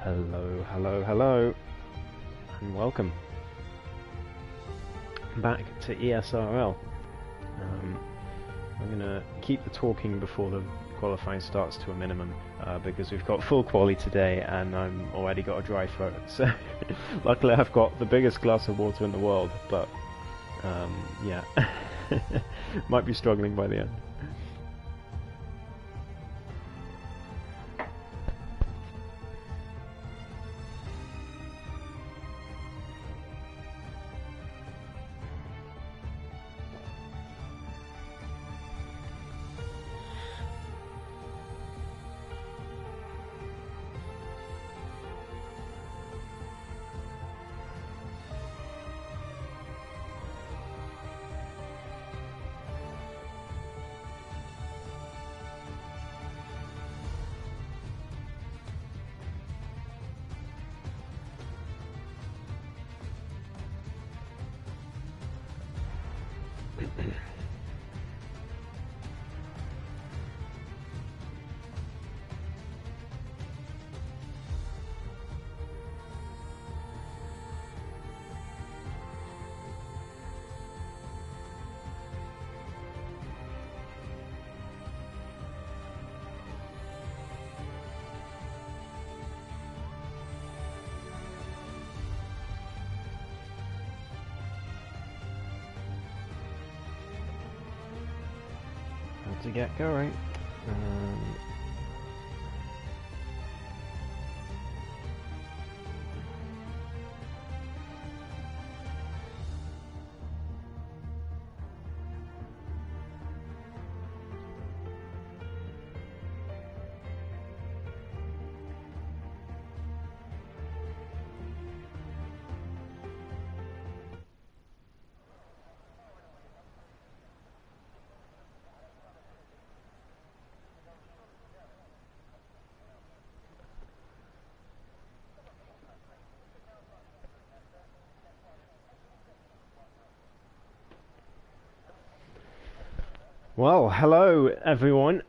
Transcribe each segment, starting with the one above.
Hello, hello, hello, and welcome back to ESRL. I'm going to keep the talking before the qualifying starts to a minimum, because we've got full quali today and I'm already got a dry throat, so luckily I've got the biggest glass of water in the world, but yeah, might be struggling by the end. To get going. Well, hello everyone,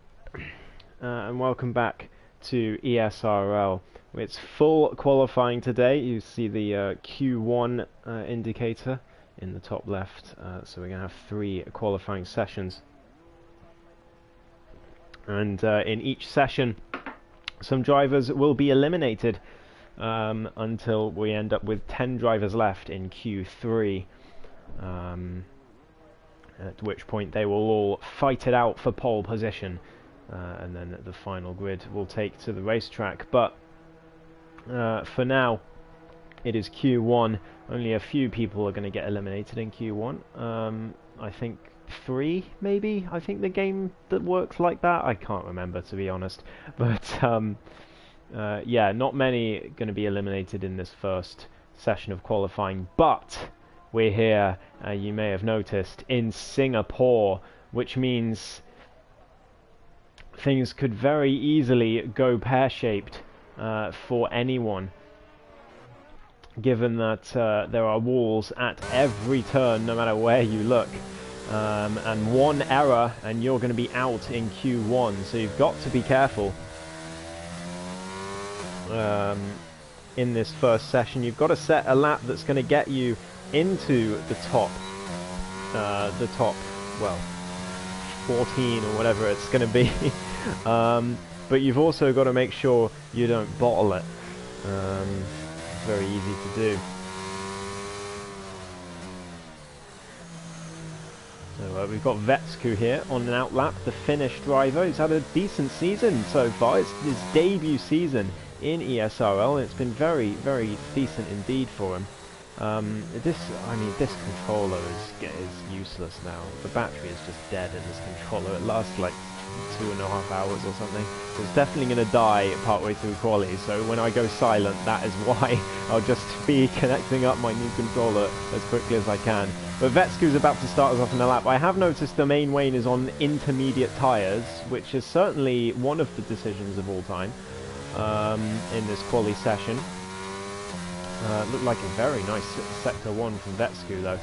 and welcome back to ESRL. It's full qualifying today. You see the Q1 indicator in the top left, so we're going to have 3 qualifying sessions. And in each session, some drivers will be eliminated until we end up with 10 drivers left in Q3. At which point they will all fight it out for pole position, and then the final grid will take to the racetrack. But for now, it is Q1. Only a few people are going to get eliminated in Q1. I think 3, maybe? I think the game that works like that? I can't remember, to be honest. But yeah, not many going to be eliminated in this first session of qualifying. But we're here, you may have noticed, in Singapore, which means things could very easily go pear-shaped for anyone, given that there are walls at every turn, no matter where you look. And one error and you're going to be out in Q1, so you've got to be careful. In this first session, you've got to set a lap that's going to get you into the top, well, 14 or whatever it's going to be. But you've also got to make sure you don't bottle it. It's very easy to do. So we've got Vetsku here on an outlap, the Finnish driver. He's had a decent season so far. It's his debut season in ESRL, and it's been very, very decent indeed for him. This controller is useless now. The battery is just dead in this controller. It lasts like 2.5 hours or something. So it's definitely going to die partway through quali. So when I go silent, that is why I'll just be connecting up my new controller as quickly as I can. But Vetsku's about to start us off in the lap. I have noticed the main Wayne is on intermediate tyres, which is certainly one of the decisions of all time in this quali session. Looked like a very nice Sector 1 from Vetsku though.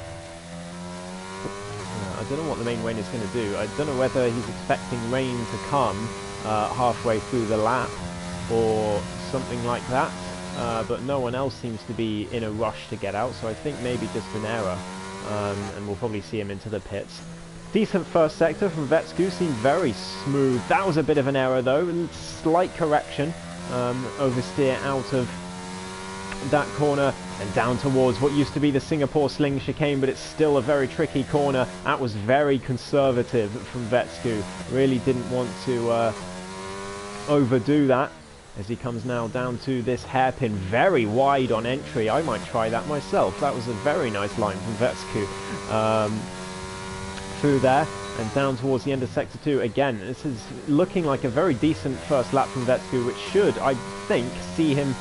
I don't know what the main Wayne is going to do. I don't know whether he's expecting rain to come halfway through the lap or something like that. but no one else seems to be in a rush to get out, so I think maybe just an error, and we'll probably see him into the pits. Decent first sector from Vetsku, seemed very smooth. That was a bit of an error though, slight correction, oversteer out of that corner and down towards what used to be the Singapore Sling chicane, but it's still a very tricky corner. That was very conservative from Vetsku, really didn't want to overdo that, as he comes now down to this hairpin, very wide on entry. I might try that myself. That was a very nice line from Vetsku. Through there and down towards the end of sector 2. Again, this is looking like a very decent first lap from Vetsku, which should, I think, see him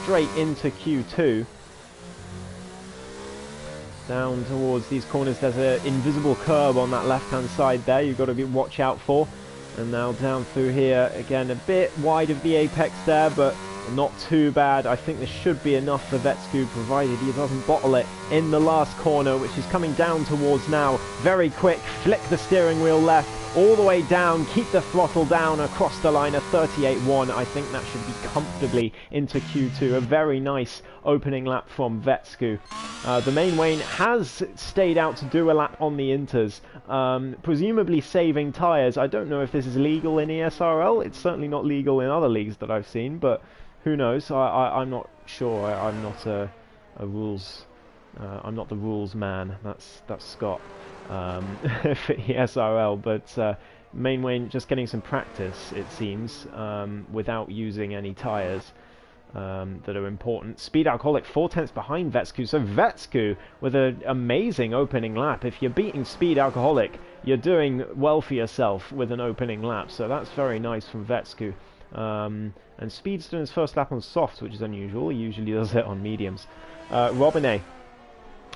straight into Q2. Down towards these corners, there's an invisible curb on that left-hand side there you've got to watch out for. And now down through here, again, a bit wide of the apex there, but not too bad. I think this should be enough for Vetsku, provided he doesn't bottle it in the last corner, which is coming down towards now. Very quick, flick the steering wheel left, all the way down, keep the throttle down across the line, a 38.1. I think that should be comfortably into Q2. A very nice opening lap from Vetsku. The main Wayne has stayed out to do a lap on the inters, presumably saving tyres. I don't know if this is legal in ESRL. It's certainly not legal in other leagues that I've seen, but who knows? I'm not sure. I'm not a rules. I'm not the rules man. That's Scott for ESRL. But main Wayne just getting some practice, it seems, without using any tyres that are important. Speed Alcoholic 4/10 behind Vetsku. So Vetsku with an amazing opening lap. If you're beating Speed Alcoholic, you're doing well for yourself with an opening lap. So that's very nice from Vetsku. And Speed's doing his first lap on softs, which is unusual. He usually does it on mediums. Robinet,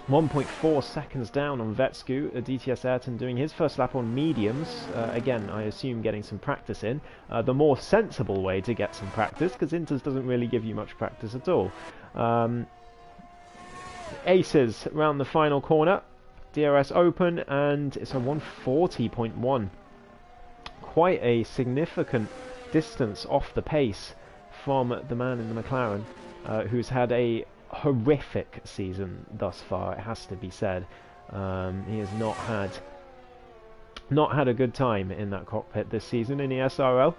1.4 seconds down on Vetsku. DTS Ayrton doing his first lap on mediums. Again, I assume getting some practice in. The more sensible way to get some practice, because Inters doesn't really give you much practice at all. Aces around the final corner. DRS open, and it's a 140.1. Quite a significant distance off the pace from the man in the McLaren, who's had a horrific season thus far, it has to be said. He has not had a good time in that cockpit this season in ESRL.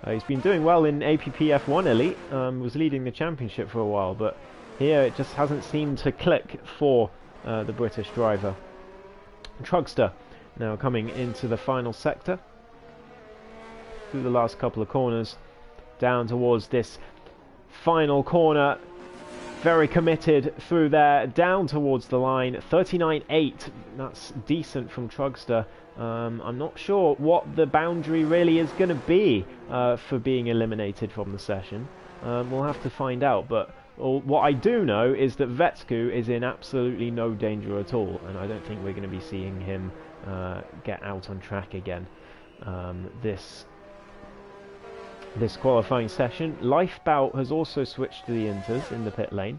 He's been doing well in APPF1 Elite, was leading the championship for a while, but here it just hasn't seemed to click for the British driver. Trugster now coming into the final sector, through the last couple of corners, down towards this final corner. Very committed through there, down towards the line. 39.8, that's decent from Trugster. I'm not sure what the boundary really is going to be for being eliminated from the session. We'll have to find out, but what I do know is that Vetsku is in absolutely no danger at all, and I don't think we're going to be seeing him get out on track again this qualifying session. Lifebout has also switched to the Inters in the pit lane.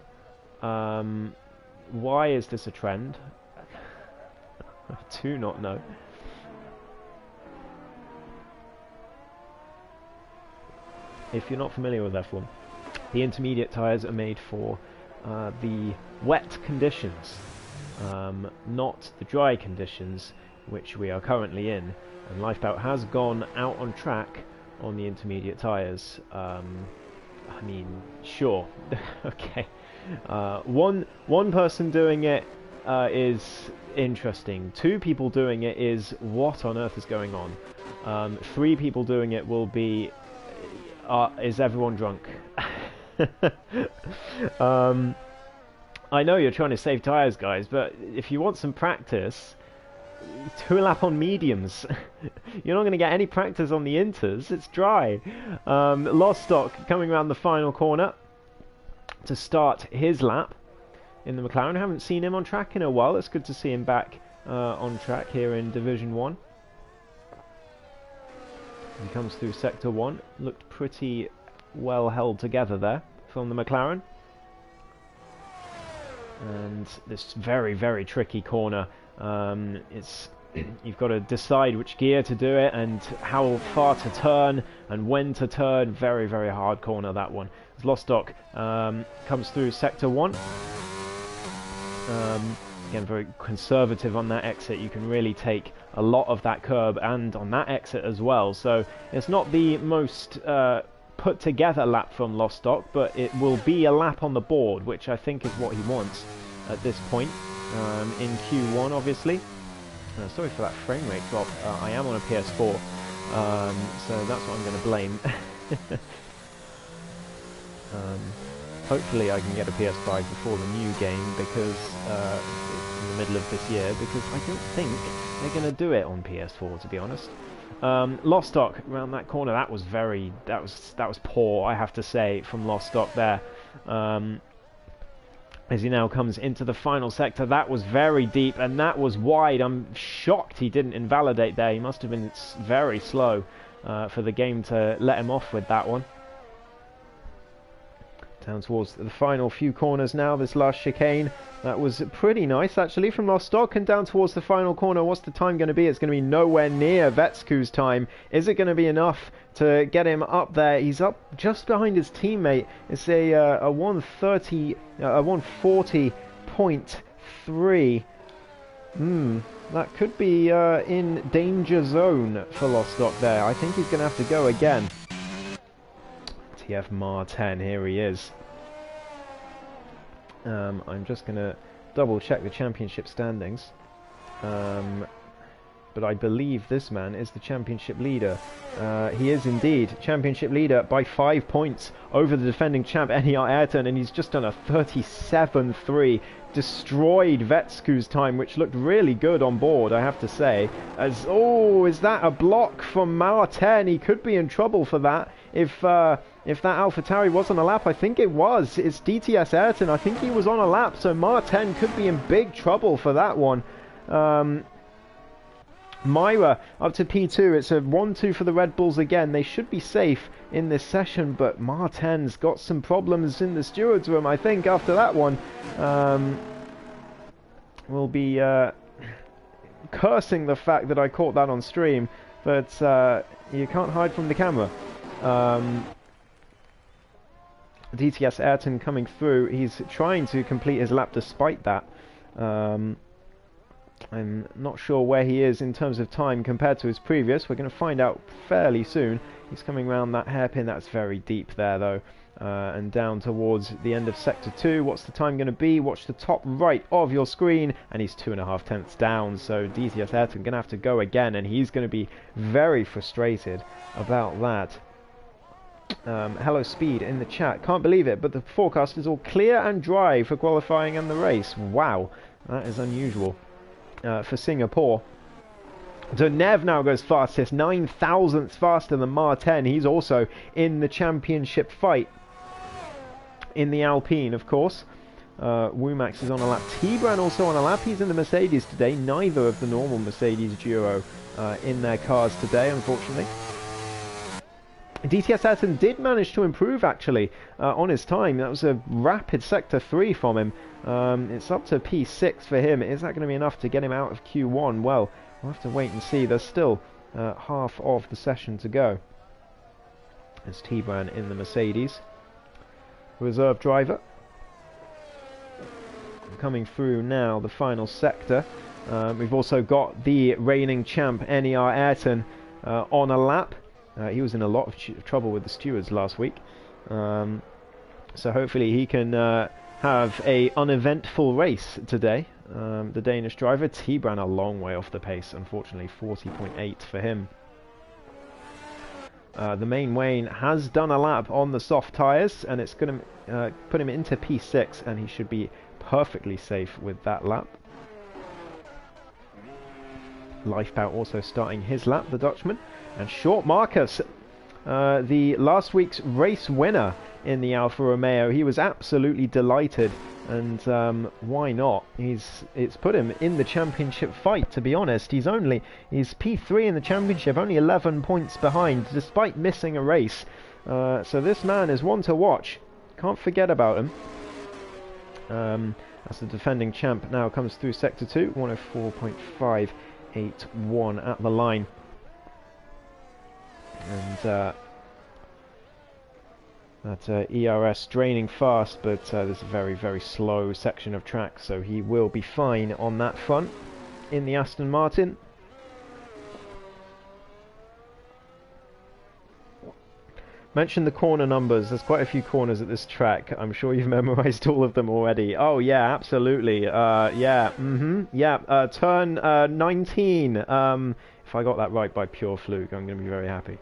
Why is this a trend? I do not know. If you're not familiar with F1, the intermediate tyres are made for the wet conditions, not the dry conditions which we are currently in. And Lifebout has gone out on track on the intermediate tyres. I mean, sure. Okay. One person doing it is interesting. 2 people doing it is what on earth is going on. 3 people doing it will be is everyone drunk? I know you're trying to save tyres, guys, but if you want some practice, 2 lap on mediums. You're not going to get any practice on the Inters. It's dry. Lostock coming around the final corner to start his lap in the McLaren. I haven't seen him on track in a while. It's good to see him back on track here in Division 1. He comes through Sector 1. Looked pretty well held together there from the McLaren. And this very, very tricky corner. It's you've got to decide which gear to do it and how far to turn and when to turn. Very, very hard corner, that one. As Lostock comes through sector 1. Again, very conservative on that exit. You can really take a lot of that curb and on that exit as well. So it's not the most put together lap from Lostock, but it will be a lap on the board, which I think is what he wants at this point in Q1, obviously. Sorry for that frame rate drop. I am on a PS4, so that's what I'm going to blame. Hopefully I can get a PS5 before the new game, because in the middle of this year, because I don't think they're going to do it on PS4, to be honest. Lostock around that corner, that was poor, I have to say, from Lostock there. As he now comes into the final sector, that was very deep and that was wide. I'm shocked he didn't invalidate there. He must have been very slow for the game to let him off with that one. Down towards the final few corners now, this last chicane. That was pretty nice, actually, from Lostock. And down towards the final corner, what's the time going to be? It's going to be nowhere near Vetsku's time. Is it going to be enough to get him up there? He's up just behind his teammate. It's a 140.3. That could be in danger zone for Lostock there. I think he's going to have to go again. TF Mar 10, here he is. I'm just going to double check the championship standings. But I believe this man is the championship leader. He is indeed championship leader by 5 points over the defending champ NER Ayrton, and he's just done a 37.3. Destroyed Vetsku's time, which looked really good on board, I have to say. As is that a block from Mar 10? He could be in trouble for that. If that AlphaTauri was on a lap, I think it was. It's DTS Ayrton. I think he was on a lap, so Mar 10 could be in big trouble for that one. Myra up to P2. It's a 1-2 for the Red Bulls again. They should be safe in this session, but Mar 10's got some problems in the steward's room, I think, after that one. We'll be cursing the fact that I caught that on stream, but you can't hide from the camera. DTS Ayrton coming through. He's trying to complete his lap despite that. I'm not sure where he is in terms of time compared to his previous. We're going to find out fairly soon. He's coming around that hairpin. That's very deep there, though. And down towards the end of Sector 2. What's the time going to be? Watch the top right of your screen. And he's 2.5 tenths down. So DTS Ayrton going to have to go again. And he's going to be very frustrated about that. Hello Speed in the chat. Can't believe it, but the forecast is all clear and dry for qualifying and the race. Wow, that is unusual for Singapore. So Nev now goes fastest, 9 thousandths faster than Mar 10. He's also in the championship fight in the Alpine, of course. Wumax is on a lap. T-Bran also on a lap. He's in the Mercedes today. Neither of the normal Mercedes duo in their cars today, unfortunately. DTS Ayrton did manage to improve, actually, on his time. That was a rapid Sector 3 from him. It's up to P6 for him. Is that going to be enough to get him out of Q1? Well, we'll have to wait and see. There's still half of the session to go. There's T-Bran in the Mercedes. Reserve driver. Coming through now, the final sector. We've also got the reigning champ, NER Ayrton, on a lap. He was in a lot of trouble with the stewards last week. So hopefully he can have a uneventful race today. The Danish driver, T-Bran, a long way off the pace, unfortunately, 40.8 for him. The main Wayne has done a lap on the soft tyres, and it's going to put him into P6, and he should be perfectly safe with that lap. Lifebout also starting his lap, the Dutchman. And Short Marcus, the last week's race winner in the Alfa Romeo. He was absolutely delighted, and why not? It's put him in the championship fight, to be honest. He's P3 in the championship, only 11 points behind, despite missing a race. So this man is one to watch. Can't forget about him. As the defending champ now comes through Sector 2, 104.5. 8-1 at the line. And that ERS draining fast, but there's a very, very slow section of track, so he will be fine on that front in the Aston Martin. Mention the corner numbers. There's quite a few corners at this track. I'm sure you've memorized all of them already. Oh yeah, absolutely. Yeah. Yeah. Turn 19. If I got that right by pure fluke, I'm going to be very happy.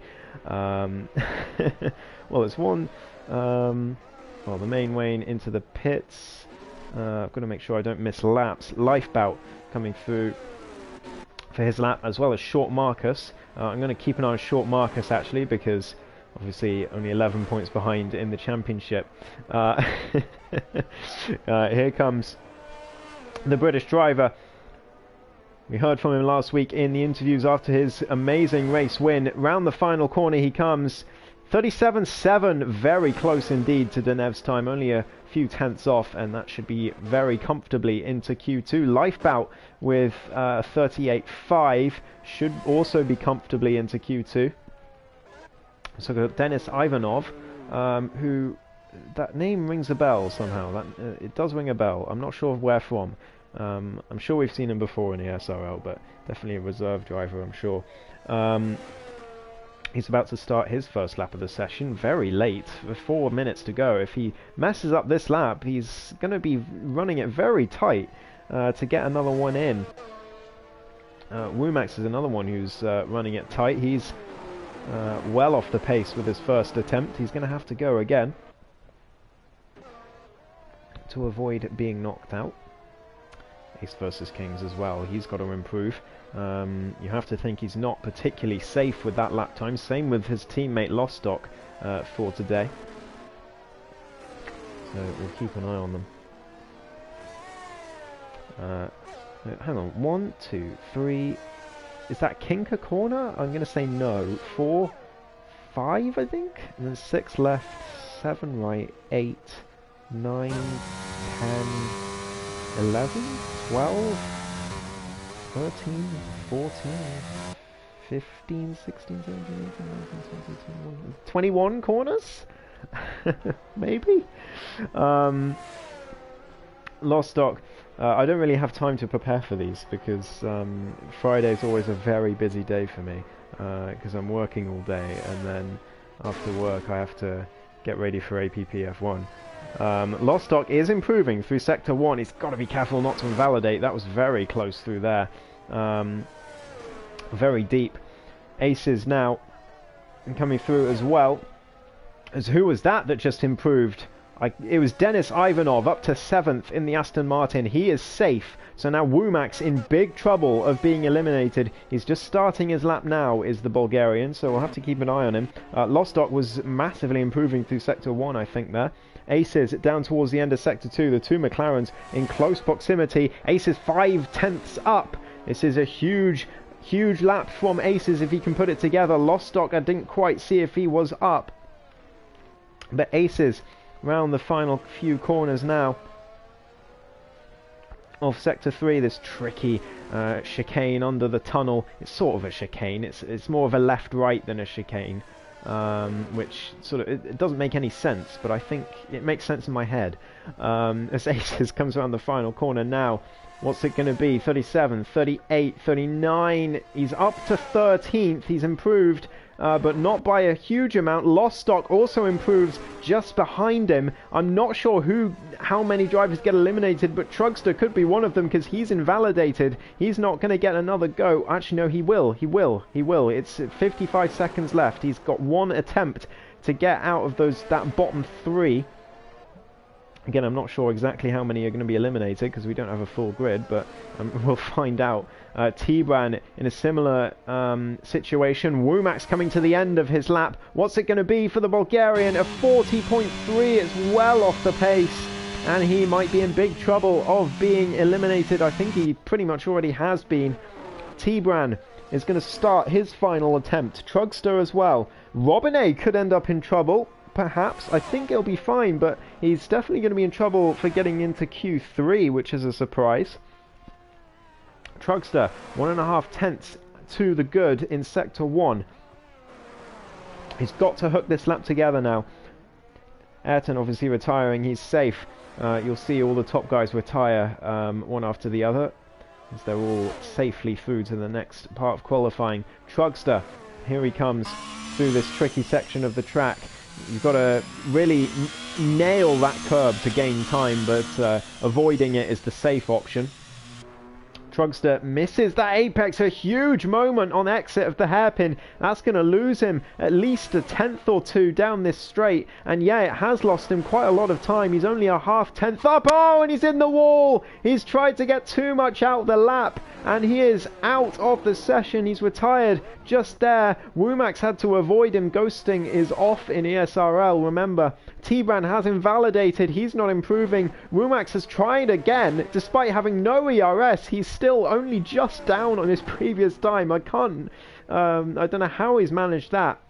Well, it's one. Well, the main lane into the pits. I've got to make sure I don't miss laps. Lifebout coming through for his lap, as well as Short Marcus. I'm going to keep an eye on Short Marcus actually, because obviously only 11 points behind in the championship. Here comes the British driver. We heard from him last week in the interviews after his amazing race win. Round the final corner he comes. 37.7, very close indeed to Denev's time, only a few tenths off, and that should be very comfortably into Q2. Lifebout with 38.5 should also be comfortably into Q2. So we've got Denis Ivanov, who, that name rings a bell somehow. That it does ring a bell. I'm not sure where from. I'm sure we've seen him before in the ESRL, but definitely a reserve driver, I'm sure. He's about to start his first lap of the session, very late, with 4 minutes to go. If he messes up this lap, he's going to be running it very tight to get another one in. Womack is another one who's running it tight. He's well off the pace with his first attempt. He's going to have to go again to avoid being knocked out. Ace versus Kings as well. He's got to improve. You have to think he's not particularly safe with that lap time. Same with his teammate Lostock for today. So we'll keep an eye on them. Hang on. 1, 2, 3. Is that Kinker corner? I'm going to say no. 4, 5, I think. And then 6 left, 7 right, 8, 9, 10, 11, 12, 13, 14, 15, 16, 17, 18, 19, 20, 21, 21 corners? Maybe? Lostock. I don't really have time to prepare for these because Friday's always a very busy day for me because I'm working all day, and then after work I have to get ready for APPF1. Lostock is improving through Sector 1. He's got to be careful not to invalidate. That was very close through there. Very deep. Aces now coming through as well. As who was that just improved? It was Denis Ivanov up to 7th in the Aston Martin. He is safe. So now Womack's in big trouble of being eliminated. He's just starting his lap now, is the Bulgarian, so we'll have to keep an eye on him. Lostock was massively improving through Sector 1, I think, there. Aces down towards the end of Sector 2. The two McLarens in close proximity. Aces 5 tenths up. This is a huge lap from Aces if he can put it together. Lostock, I didn't quite see if he was up. But Aces round the final few corners now of Sector 3, this tricky chicane under the tunnel. It's sort of a chicane. It's more of a left-right than a chicane, which sort of it doesn't make any sense, but I think it makes sense in my head. As Aces comes around the final corner now, what's it going to be? 37, 38, 39. He's up to 13th. He's improved. But not by a huge amount. Lostock also improves just behind him. I'm not sure how many drivers get eliminated, but Trugster could be one of them because he's invalidated. He's not going to get another go. Actually, no, he will. He will. It's 55 seconds left. He's got one attempt to get out of that bottom 3. Again, I'm not sure exactly how many are going to be eliminated because we don't have a full grid, but we'll find out. Tibran in a similar situation. Womack's coming to the end of his lap. What's it going to be for the Bulgarian? A 40.3. It's well off the pace, and he might be in big trouble of being eliminated. I think he pretty much already has been. Tibran is going to start his final attempt. Trugster as well. Robinet could end up in trouble. Perhaps. I think it'll be fine, but he's definitely going to be in trouble for getting into Q3, which is a surprise. Trugster, 1.5 tenths to the good in Sector 1. He's got to hook this lap together now. Ayrton obviously retiring, he's safe. You'll see all the top guys retire one after the other, as they're all safely through to the next part of qualifying. Trugster, here he comes through this tricky section of the track. You've got to really nail that curb to gain time, but avoiding it is the safe option. Trugster misses that apex, a huge moment on exit of the hairpin. That's going to lose him at least a tenth or two down this straight. And yeah, it has lost him quite a lot of time. He's only a half tenth up. Oh, and he's in the wall. He's tried to get too much out the lap, and he is out of the session. He's retired just there. Womack's had to avoid him. Ghosting is off in ESRL. Remember, T-Bran has invalidated. He's not improving. Womack has tried again. Despite having no ERS, he's still only just down on his previous time. I don't know how he's managed that.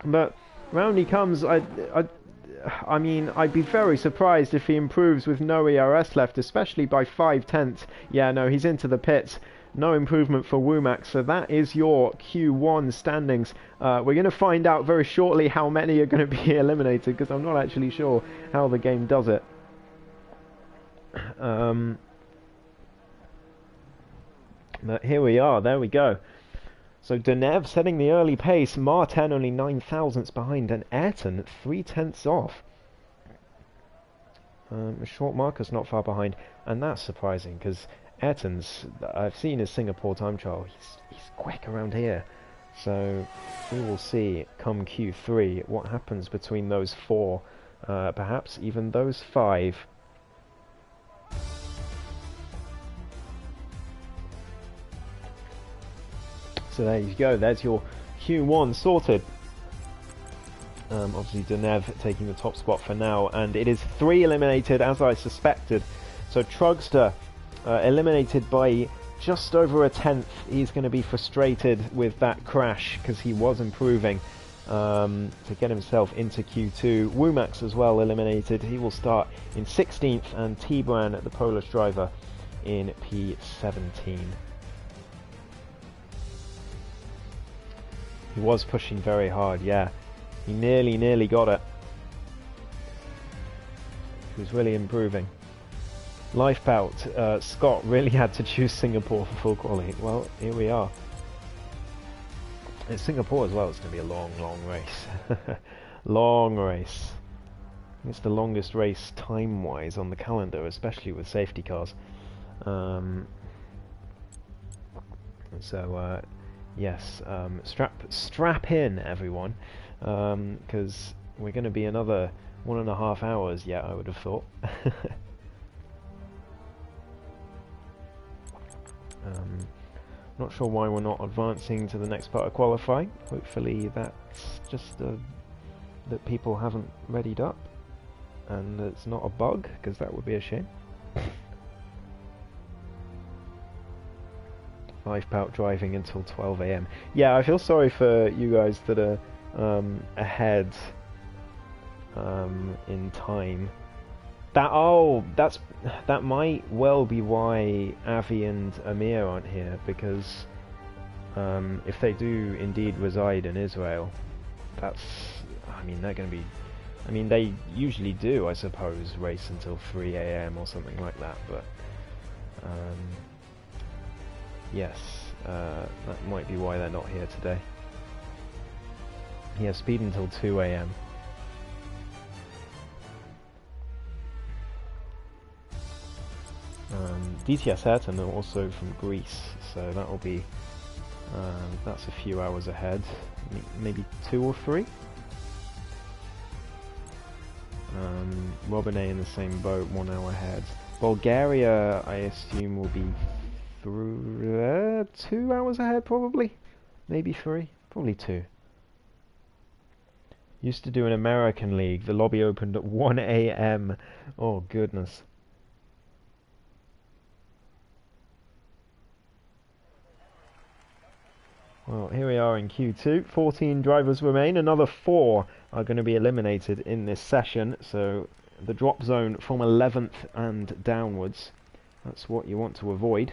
But round he comes. I mean, I'd be very surprised if he improves with no ERS left, especially by 5 tenths. Yeah, no, he's into the pits. No improvement for Womack, so that is your Q1 standings. We're going to find out very shortly how many are going to be eliminated, because I'm not actually sure how the game does it. But here we are, there we go. So Deneuve setting the early pace, Martin only 9 thousandths behind, and Ayrton 3 tenths off. Short Marcus not far behind, and that's surprising, because Ayrton's, I've seen his Singapore time trial, he's quick around here. So we will see come Q3 what happens between those 4, perhaps even those 5. So there you go, there's your Q1 sorted. Obviously Deneuve taking the top spot for now, and it is 3 eliminated as I suspected. So Trugster eliminated by just over a tenth. He's going to be frustrated with that crash because he was improving to get himself into Q2. Womack as well eliminated. He will start in 16th, and T-Bran, the Polish driver, in P17. He was pushing very hard, yeah. He nearly got it. He was really improving. Lifebout, Scott really had to choose Singapore for full quality. Well, here we are. In Singapore as well, it's going to be a long race. Long race. It's the longest race time-wise on the calendar, especially with safety cars. Yes, strap in, everyone, because we're going to be another 1.5 hours yet, I would have thought. Not sure why we're not advancing to the next part of qualifying. Hopefully that's just that people haven't readied up, and it's not a bug, because that would be a shame. Lifebout driving until 12 AM. Yeah, I feel sorry for you guys that are ahead in time. That might well be why Avi and Amir aren't here, because if they do indeed reside in Israel, they're going to be, they usually do, I suppose, race until 3 AM or something like that, but yes, that might be why they're not here today. Yeah, speed until 2 AM. DTS Ayrton are also from Greece, so that'll be that's a few hours ahead, maybe 2 or 3. Robinet in the same boat, 1 hour ahead. Bulgaria, I assume, will be 2 hours ahead, probably, maybe 3, probably 2. Used to do an American league. The lobby opened at 1 AM. Oh goodness. Well, here we are in Q2. 14 drivers remain. Another 4 are going to be eliminated in this session. So the drop zone from 11th and downwards. That's what you want to avoid.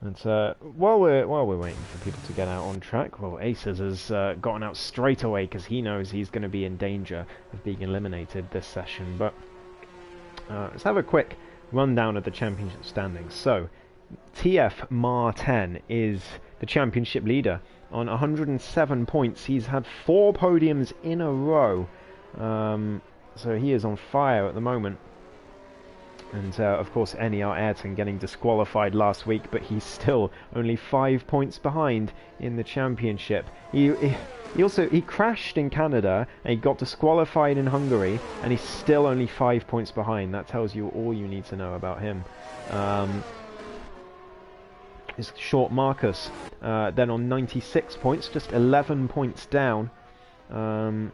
And while we're waiting for people to get out on track, well, Aces has gotten out straight away because he knows he's going to be in danger of being eliminated this session. But let's have a quick rundown of the championship standings. So, TF Mar 10 is the championship leader on 107 points. He's had 4 podiums in a row, so he is on fire at the moment. And of course NER Ayrton getting disqualified last week, but he's still only 5 points behind in the championship. He crashed in Canada and he got disqualified in Hungary, and he's still only 5 points behind. That tells you all you need to know about him. Is Short Marcus then on 96 points, just 11 points down. So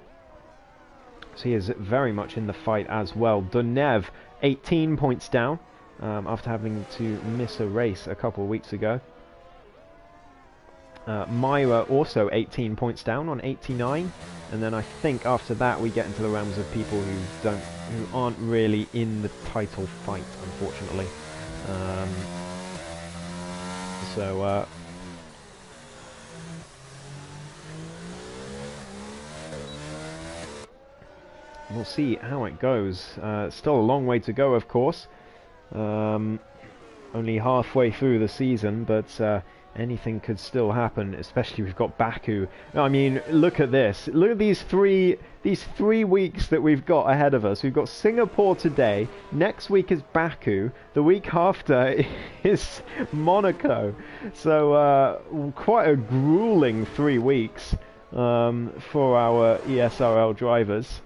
he is very much in the fight as well. Donev 18 points down after having to miss a race a couple of weeks ago. Myra also 18 points down on 89, and then I think after that we get into the realms of people who aren't really in the title fight, unfortunately. We'll see how it goes. Still a long way to go, of course. Only halfway through the season, but anything could still happen, especially we've got Baku. I mean, look at this. Look at these three weeks that we've got ahead of us. We've got Singapore today. Next week is Baku. The week after is Monaco. So quite a grueling 3 weeks for our ESRL drivers.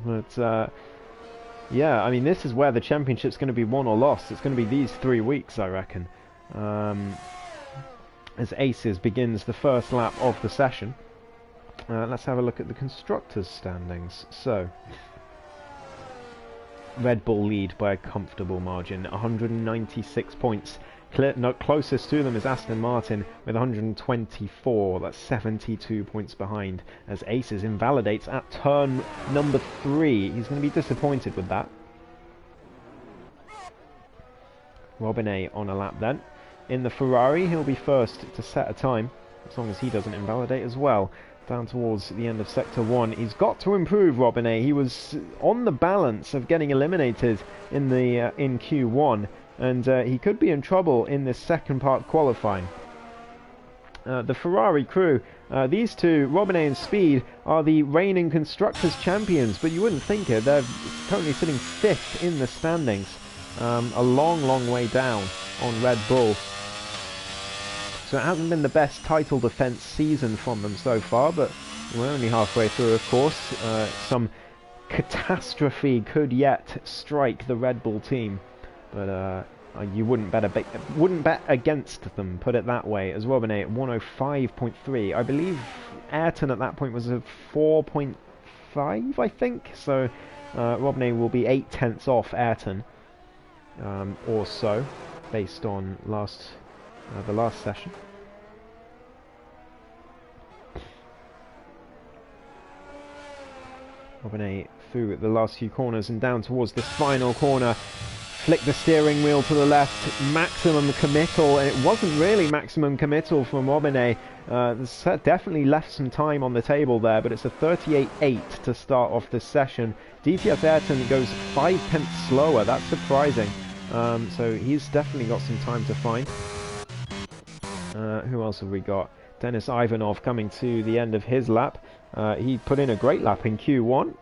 But yeah, I mean, this is where the championship's going to be won or lost. It's going to be these 3 weeks, I reckon. As Aces begins the first lap of the session. Let's have a look at the constructors' standings. So, Red Bull lead by a comfortable margin, 196 points. Closest to them is Aston Martin with 124. That's 72 points behind, as Aces invalidates at turn number 3. He's going to be disappointed with that. Robinet on a lap then. In the Ferrari, he'll be first to set a time, as long as he doesn't invalidate as well. Down towards the end of Sector 1. He's got to improve, Robinet. He was on the balance of getting eliminated in the in Q1, and he could be in trouble in this second part qualifying. The Ferrari crew, these two, Robinet and Speed, are the reigning Constructors champions, but you wouldn't think it. They're currently sitting 5th in the standings, a long way down on Red Bull. So it hasn't been the best title defense season from them so far, but we're only halfway through, of course. Some catastrophe could yet strike the Red Bull team, but you wouldn't bet against them, put it that way. As Robinet at 105.3. I believe Ayrton at that point was a 4.5, I think. So Robinet will be 8 tenths off Ayrton, or so, based on the last session. Robinet through the last few corners and down towards this final corner. Flick the steering wheel to the left. Maximum committal. And it wasn't really maximum committal from Robinet. Definitely left some time on the table there, but it's a 38.8 to start off this session. DTS Ayrton goes 5 tenths slower. That's surprising. So he's definitely got some time to find. Who else have we got? Denis Ivanov coming to the end of his lap. He put in a great lap in Q1.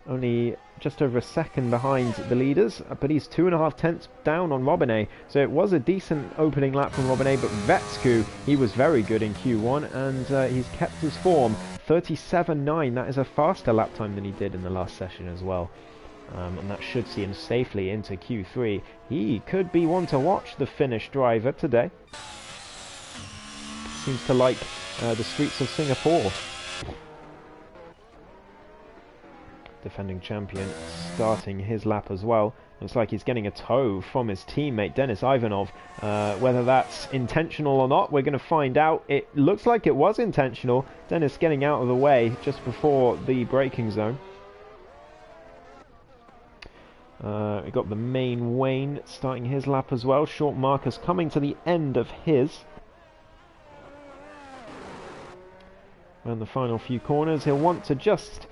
Only just over a second behind the leaders, but he's 2.5 tenths down on Robinet. So it was a decent opening lap from Robinet, but Vetsku, he was very good in Q1, and he's kept his form. 37.9, that is a faster lap time than he did in the last session as well. And that should see him safely into Q3. He could be one to watch, the Finnish driver today. Seems to like the streets of Singapore. Defending champion starting his lap as well. Looks like he's getting a tow from his teammate Denis Ivanov. Whether that's intentional or not, we're going to find out. It looks like it was intentional. Denis getting out of the way just before the braking zone. We got the main Wayne starting his lap as well. Short Marcus coming to the end of his. And the final few corners, he'll want to just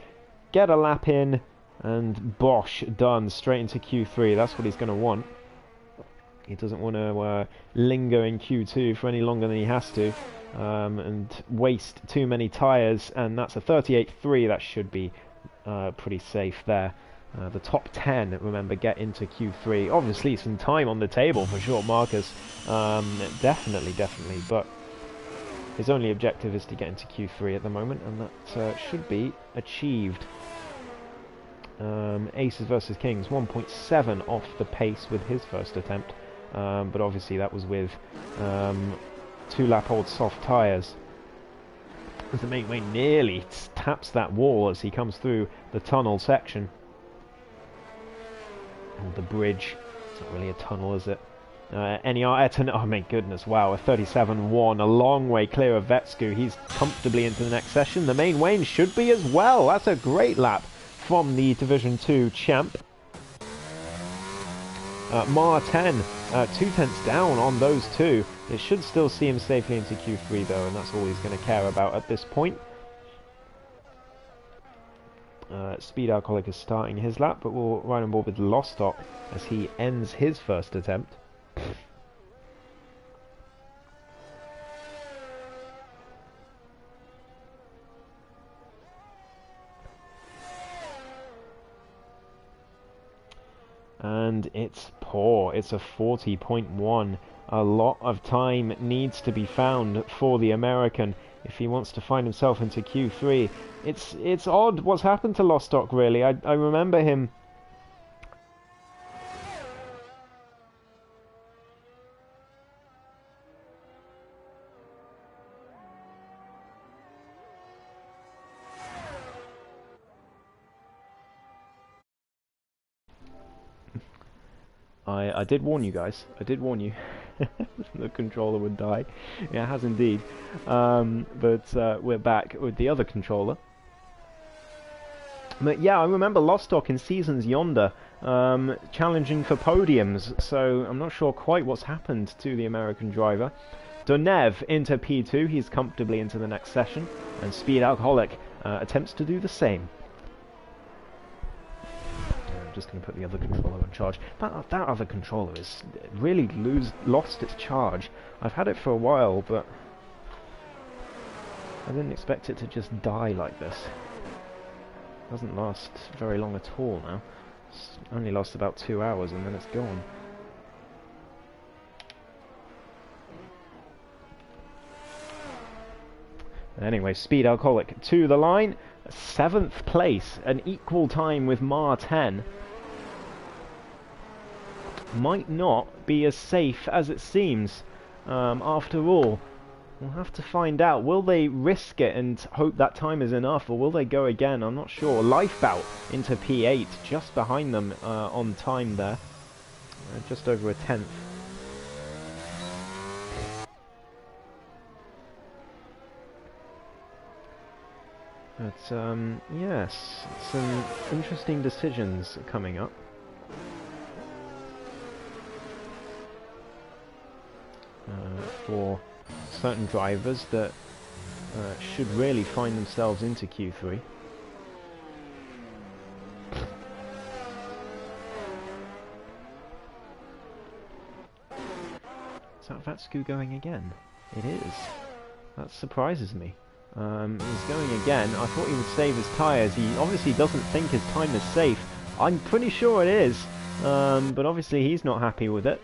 get a lap in, and bosh, done, straight into Q3. That's what he's going to want. He doesn't want to linger in Q2 for any longer than he has to, and waste too many tyres, and that's a 38.3. That should be pretty safe there. The top 10, remember, get into Q3. Obviously some time on the table for Short Marcus, definitely, but his only objective is to get into Q3 at the moment, and that should be achieved. Aces versus Kings, 1.7 off the pace with his first attempt, but obviously that was with 2-lap-old soft tyres. As the main Wayne nearly taps that wall as he comes through the tunnel section. And the bridge, it's not really a tunnel, is it? Ayrton, oh my goodness, wow, a 37.1, a long way clear of Vetsku. He's comfortably into the next session. The main Wayne should be as well. That's a great lap from the Division 2 champ. Mar 10, 2 tenths down on those two. It should still see him safely into Q3 though, and that's all he's going to care about at this point. Speed Alcoholic is starting his lap, but we'll ride on board with Lostock as he ends his first attempt. And it's poor. It's a 40.1. A lot of time needs to be found for the American if he wants to find himself into Q3. It's odd what's happened to Lostock, really. I remember him... I did warn you guys. I did warn you. The controller would die. Yeah, it has indeed. But we're back with the other controller. But yeah, I remember Lostock in Seasons Yonder challenging for podiums, so I'm not sure quite what's happened to the American driver. Donev into P2, he's comfortably into the next session, and Speed Alcoholic attempts to do the same. I'm just going to put the other controller on charge. That other controller is really lost its charge. I've had it for a while, but I didn't expect it to just die like this. It doesn't last very long at all now. It's only lasts about 2 hours and then it's gone. Anyway, Speed Alcoholic to the line. 7th place, an equal time with Mar 10. Might not be as safe as it seems, after all. We'll have to find out. Will they risk it and hope that time is enough, or will they go again? I'm not sure. Lifebout into P8, just behind them on time there. Just over a 10th. But, yes, some interesting decisions coming up. For certain drivers that should really find themselves into Q3. Is that Vetsku going again? It is. That surprises me. He's going again. I thought he would save his tyres. He obviously doesn't think his time is safe. I'm pretty sure it is, but obviously he's not happy with it.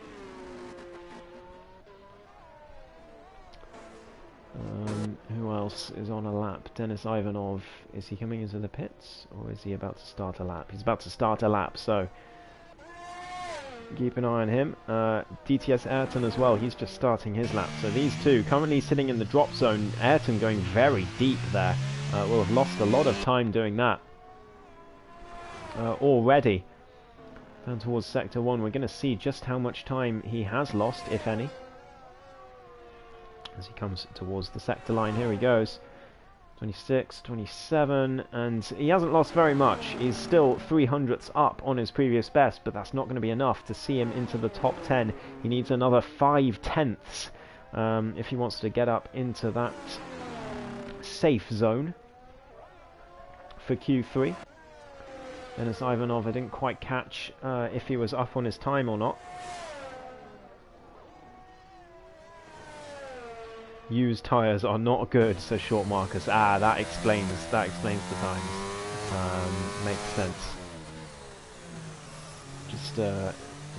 Who else is on a lap? Denis Ivanov. Is he coming into the pits, or is he about to start a lap? He's about to start a lap, so keep an eye on him. DTS Ayrton as well. He's just starting his lap. So these two currently sitting in the drop zone. Ayrton going very deep there. Will have lost a lot of time doing that already. Down towards Sector 1. We're going to see just how much time he has lost, if any, as he comes towards the sector line. Here he goes. 26, 27, and he hasn't lost very much. He's still 300ths up on his previous best, but that's not going to be enough to see him into the top 10. He needs another 5/10ths if he wants to get up into that safe zone for Q3. Denis Ivanov, I didn't quite catch if he was up on his time or not. Used tyres are not good, says Short Marcus. Ah, that explains the times. Makes sense. Just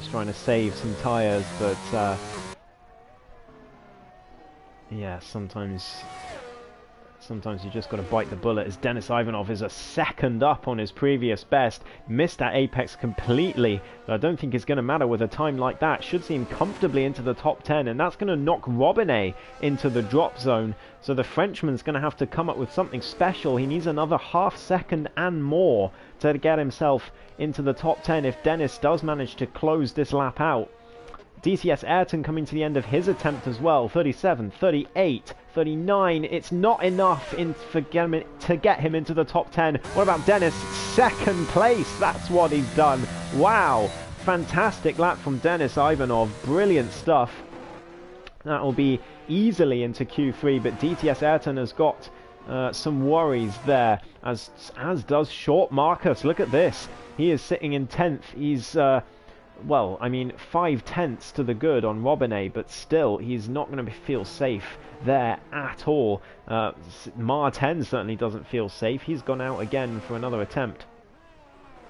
trying to save some tyres, but yeah, sometimes you just got to bite the bullet, as Denis Ivanov is a second up on his previous best. Missed that apex completely, but I don't think it's going to matter with a time like that. Should see him comfortably into the top 10, and that's going to knock Robinet into the drop zone. So the Frenchman's going to have to come up with something special. He needs another half second and more to get himself into the top 10 if Denis does manage to close this lap out. DTS Ayrton coming to the end of his attempt as well. 37, 38, 39. It's not enough to get him into the top 10. What about Denis? Second place. That's what he's done. Wow. Fantastic lap from Denis Ivanov. Brilliant stuff. That will be easily into Q3, but DTS Ayrton has got some worries there, as does Short Marcus. Look at this. He is sitting in 10th. He's... well, I mean, 5/10ths to the good on Robinet, but still, he's not going to feel safe there at all. Martin certainly doesn't feel safe. He's gone out again for another attempt.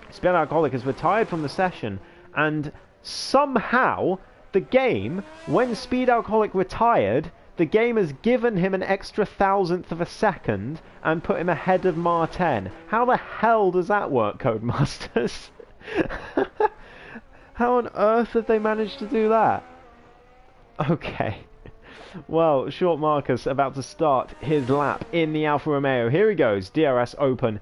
Speed Alcoholic has retired from the session, and somehow the game, when Speed Alcoholic retired, the game has given him an extra 1,000th of a second and put him ahead of Martin. How the hell does that work, Codemasters? How on earth have they managed to do that? Okay. Well, Short Marcus about to start his lap in the Alfa Romeo. Here he goes. DRS open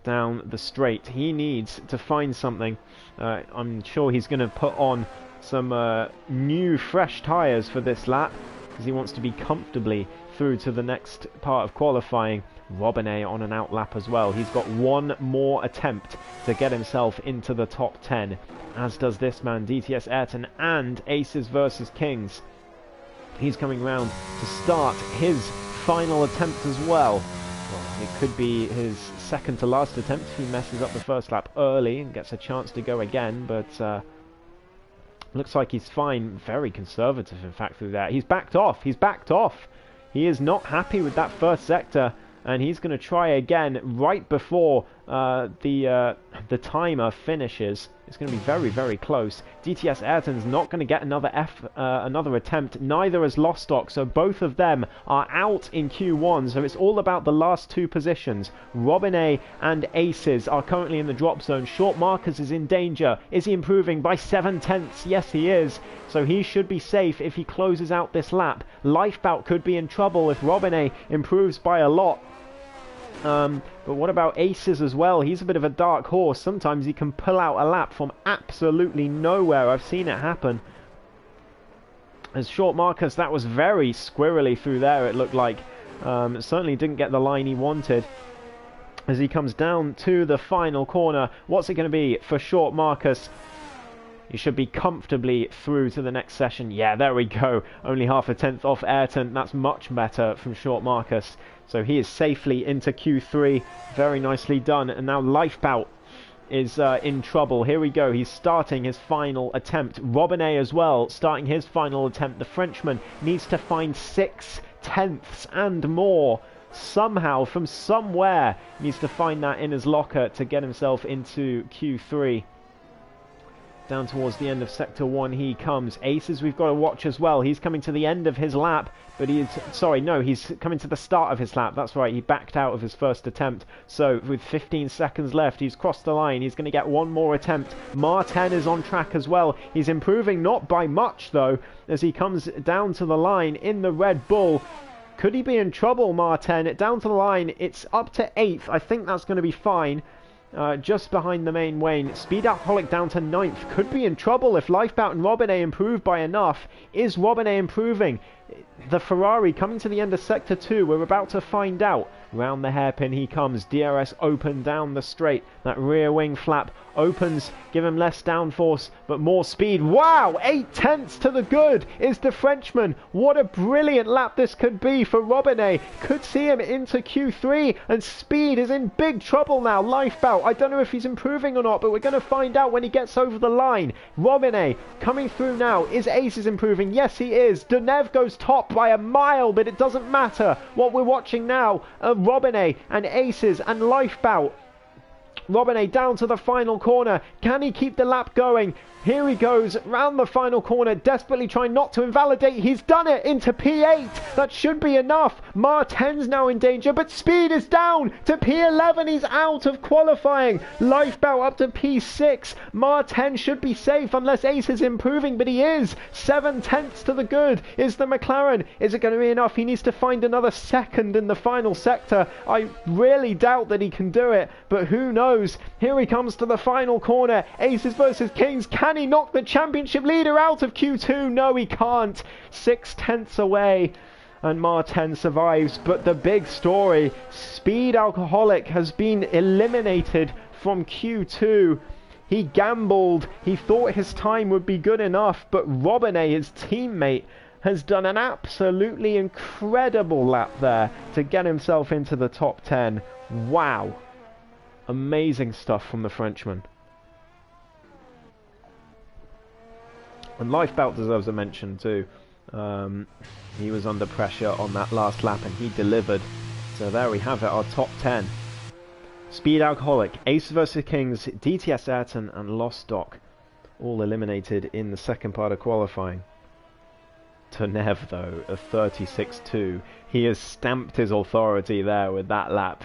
down the straight. He needs to find something. I'm sure he's going to put on some new fresh tyres for this lap, because he wants to be comfortably through to the next part of qualifying. Robinet on an out lap as well. He's got one more attempt to get himself into the top 10, as does this man, DTS Ayrton, and Aces versus Kings. He's coming round to start his final attempt as well. Well, it could be his second to last attempt if he messes up the first lap early and gets a chance to go again, but looks like he's fine. Very conservative, in fact, through that. He's backed off. He is not happy with that first sector, and he's going to try again right before the timer finishes. It's going to be very, very close. DTS Ayrton's not going to get another attempt. Neither has Lostock, so both of them are out in Q1. So it's all about the last two positions. Robinet and Aces are currently in the drop zone. Short Marcus is in danger. Is he improving by 7/10ths? Yes, he is. So he should be safe if he closes out this lap. Lifebout could be in trouble if Robinet improves by a lot. But what about Aces as well? He's a bit of a dark horse. Sometimes he can pull out a lap from absolutely nowhere. I've seen it happen. As Short Marcus, that was very squirrely through there, it looked like. Certainly didn't get the line he wanted. As he comes down to the final corner, what's it going to be for Short Marcus? He should be comfortably through to the next session. Yeah, there we go. Only half a tenth off Ayrton. That's much better from Short Marcus. So he is safely into Q3. Very nicely done. And now Lifebout is in trouble. Here we go. He's starting his final attempt. Robinet as well, starting his final attempt. The Frenchman needs to find 6/10ths and more. Somehow, from somewhere, he needs to find that in his locker to get himself into Q3. Down towards the end of Sector 1 he comes. Aces we've got to watch as well. He's coming to the end of his lap, but he's coming to the start of his lap. That's right, he backed out of his first attempt. So with 15 seconds left, he's crossed the line. He's going to get one more attempt. Martin is on track as well. He's improving, not by much though, as he comes down to the line in the Red Bull. Could he be in trouble, Martin? Down to the line, it's up to 8th. I think that's going to be fine. Just behind the main Wayne. Speed Alcoholic down to 9th. Could be in trouble if Lifebout and Robinet improve by enough. Is Robinet improving? The Ferrari coming to the end of Sector 2. We're about to find out. Round the hairpin he comes. DRS open down the straight. That rear wing flap opens. Give him less downforce, but more speed. Wow! 8/10 to the good is the Frenchman. What a brilliant lap this could be for Robinet. Could see him into Q3, and Speed is in big trouble now. Lifeboat. I don't know if he's improving or not, but we're going to find out when he gets over the line. Robinet coming through now. Is Aces improving? Yes, he is. Deneuve goes top by a mile, but it doesn't matter. What we're watching now are Robinet and Aces and Lifeboat. Robinet down to the final corner. Can he keep the lap going? Here he goes round the final corner, desperately trying not to invalidate. He's done it into P8. That should be enough. Martin's now in danger, but Speed is down to P11. He's out of qualifying. Lifeboat up to P6. Martin should be safe unless Ace is improving, but he is. 7/10 to the good is the McLaren. Is it going to be enough? He needs to find another second in the final sector. I really doubt that he can do it, but who knows? Here he comes to the final corner. Aces versus Kings. Can he knock the championship leader out of Q2? No, he can't. 6/10 away, and Martin survives. But the big story, Speed Alcoholic has been eliminated from Q2. He gambled. He thought his time would be good enough, but Robinet, his teammate, has done an absolutely incredible lap there to get himself into the top 10. Wow. Amazing stuff from the Frenchman. And Lifebout deserves a mention too. He was under pressure on that last lap and he delivered. So there we have it, our top 10. Speed Alcoholic, Ace vs Kings, DTS Ayrton and Lost Doc all eliminated in the second part of qualifying. Deneuve though, a 36.2. He has stamped his authority there with that lap.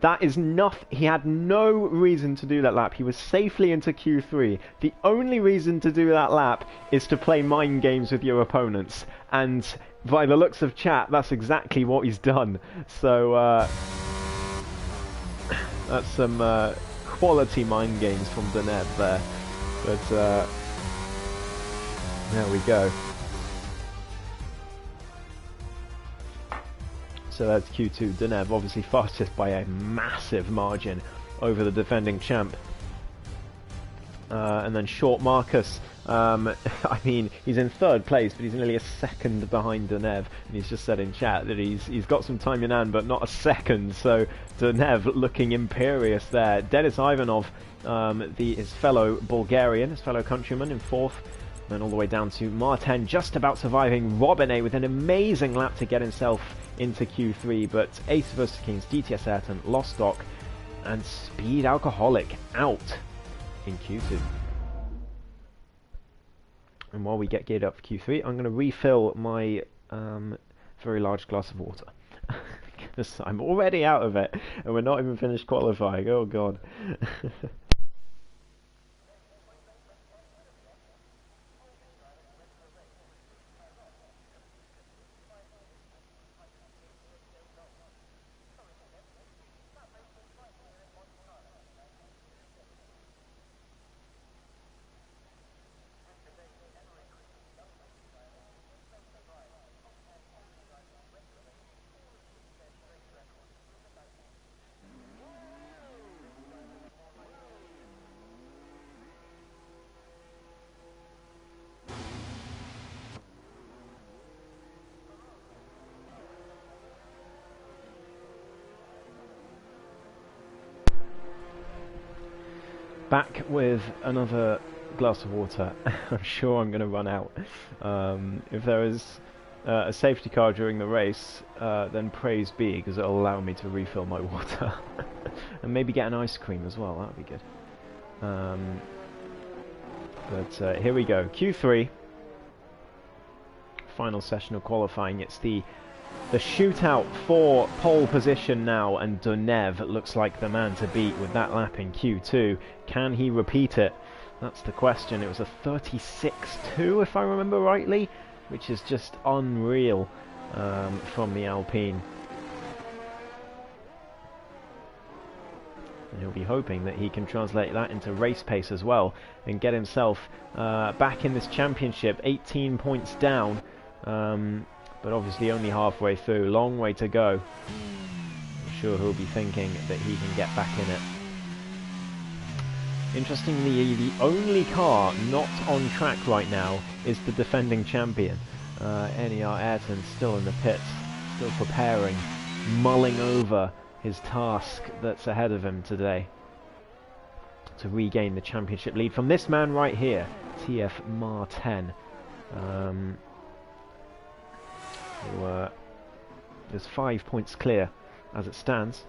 That is nothing. He had no reason to do that lap. He was safely into Q3. The only reason to do that lap is to play mind games with your opponents. And by the looks of chat, that's exactly what he's done. So that's some quality mind games from Deneuve there. But there we go. So that's Q2. Deneuve obviously fastest by a massive margin over the defending champ. And then Short Marcus, I mean, he's in third place, but he's nearly a second behind Deneuve. And he's just said in chat that he's got some time in hand, but not a second. So Deneuve looking imperious there. Denis Ivanov, his fellow Bulgarian, his fellow countryman in fourth. Then all the way down to Martin, just about surviving. Robinet with an amazing lap to get himself into Q3, but Ace vs Kings, DTS Ayrton, Lost Doc, and Speed Alcoholic out in Q2. And while we get geared up for Q3, I'm going to refill my very large glass of water. Because I'm already out of it, and we're not even finished qualifying. Oh god. Back with another glass of water. I'm sure I'm going to run out. If there is a safety car during the race, then praise be, because it'll allow me to refill my water. And maybe get an ice cream as well, that would be good. But here we go, Q3. Final session of qualifying. It's the shootout for pole position now, and Deneuve looks like the man to beat with that lap in Q2. Can he repeat it? That's the question. It was a 36.2 if I remember rightly, which is just unreal from the Alpine. And he'll be hoping that he can translate that into race pace as well and get himself back in this championship, 18 points down. But obviously only halfway through, long way to go. I'm sure he'll be thinking that he can get back in it. Interestingly, the only car not on track right now is the defending champion. NER Ayrton still in the pits, still preparing, mulling over his task that's ahead of him today to regain the championship lead from this man right here, TF Martin. Who is 5 points clear as it stands.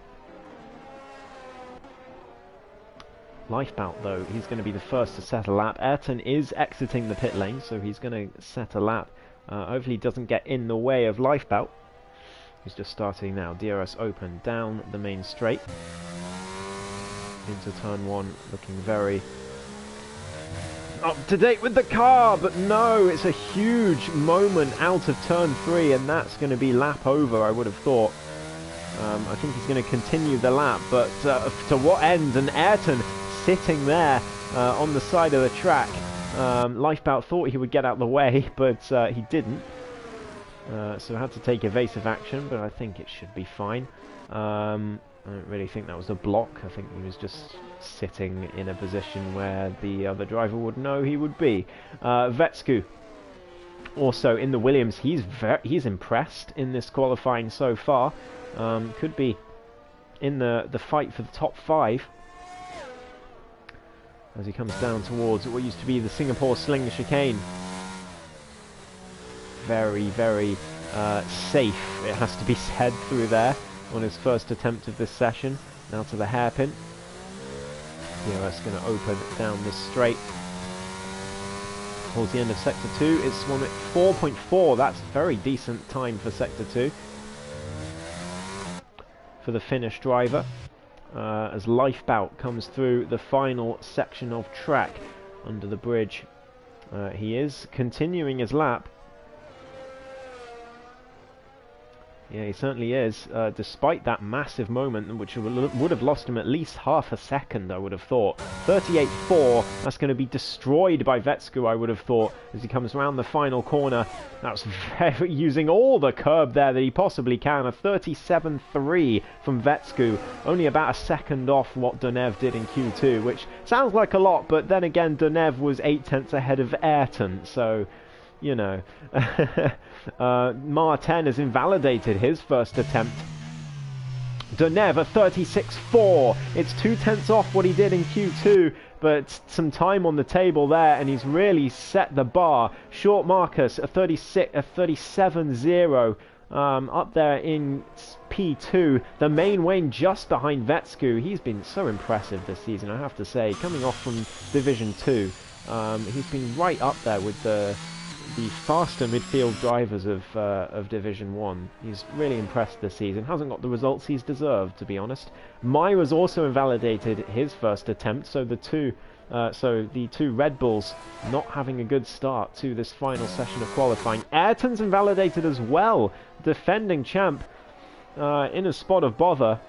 Lifebout, though, he's going to be the first to set a lap. Ayrton is exiting the pit lane, so he's going to set a lap. Hopefully he doesn't get in the way of Lifebout. He's just starting now. DRS open down the main straight. Into turn 1, looking very up to date with the car, but no, it's a huge moment out of turn 3, and that's going to be lap over, I would have thought. I think he's going to continue the lap, but to what end? And Ayrton sitting there on the side of the track. Lifebout thought he would get out of the way, but he didn't. So had to take evasive action, but I think it should be fine. I don't really think that was a block. I think he was just sitting in a position where the other driver would know he would be. Vetsku, also in the Williams, he's impressed in this qualifying so far. Could be in the fight for the top 5 as he comes down towards what used to be the Singapore Sling chicane. Very, very safe, it has to be said, through there on his first attempt of this session. Now to the hairpin. DRS going to open down this straight. Towards the end of Sector 2, it's 4.4. That's very decent time for Sector 2. For the Finnish driver. As Lifebout comes through the final section of track under the bridge. He is continuing his lap. Yeah, he certainly is, despite that massive moment, which would have lost him at least half a second, I would have thought. 38.4, that's going to be destroyed by Vetsku, I would have thought, as he comes around the final corner. That's using all the curb there that he possibly can. A 37.3 from Vetsku, only about a second off what Donev did in Q2, which sounds like a lot, but then again, Donev was 8 tenths ahead of Ayrton, so... you know, Martin has invalidated his first attempt. Donev a 36.4. It's 2 tenths off what he did in Q2, but some time on the table there, and he's really set the bar. Short Marcus a 37.0. Up there in P2, the main Wayne just behind Vetsku. He's been so impressive this season, I have to say. Coming off from Division 2, he's been right up there with the faster midfield drivers of Division 1. He's really impressed this season. Hasn't got the results he's deserved, to be honest. Myra's also invalidated his first attempt, so the two Red Bulls not having a good start to this final session of qualifying. Ayrton's invalidated as well, defending champ, in a spot of bother.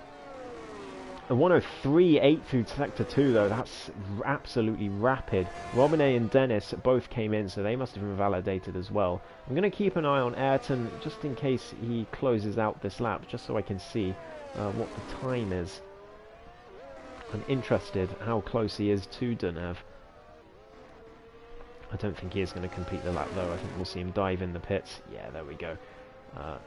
A 103.8 through Sector 2, though, that's absolutely rapid. Robinette and Dennis both came in, so they must have been validated as well. I'm going to keep an eye on Ayrton, just in case he closes out this lap, just so I can see what the time is. I'm interested how close he is to Donev. I don't think he is going to complete the lap, though. I think we'll see him dive in the pits. Yeah, there we go.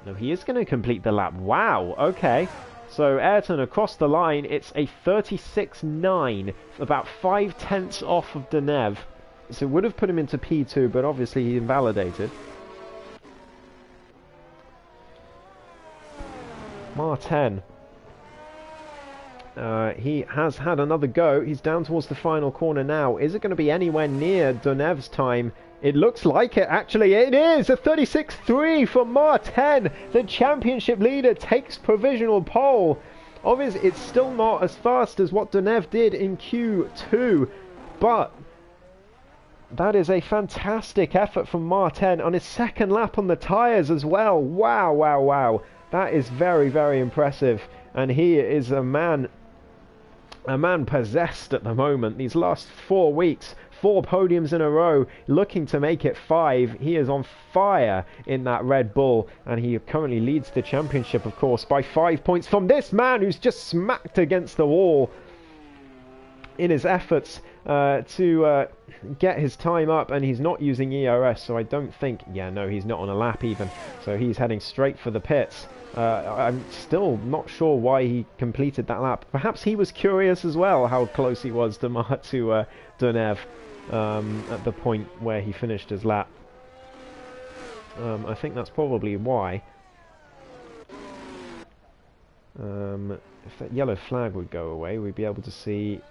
No, he is going to complete the lap. Wow, okay. So Ayrton across the line, it's a 36.9, about 5 tenths off of Donev. So it would have put him into P2, but obviously he invalidated. Martin. He has had another go. He's down towards the final corner now. Is it going to be anywhere near Donev's time? It looks like it, actually. It is a 36.3 for Martin. The championship leader takes provisional pole. Obviously, it's still not as fast as what Donev did in Q2, but that is a fantastic effort from Martin on his second lap on the tyres as well. Wow, wow, wow. That is very, very impressive. And he is a man possessed at the moment. These last 4 weeks, 4 podiums in a row, looking to make it 5. He is on fire in that Red Bull, and he currently leads the championship, of course, by 5 points from this man who's just smacked against the wall in his efforts to get his time up, and he's not using ERS, so I don't think... Yeah, no, he's not on a lap even, so he's heading straight for the pits. I'm still not sure why he completed that lap. Perhaps he was curious as well how close he was to Donev at the point where he finished his lap. I think that's probably why. If that yellow flag would go away, we'd be able to see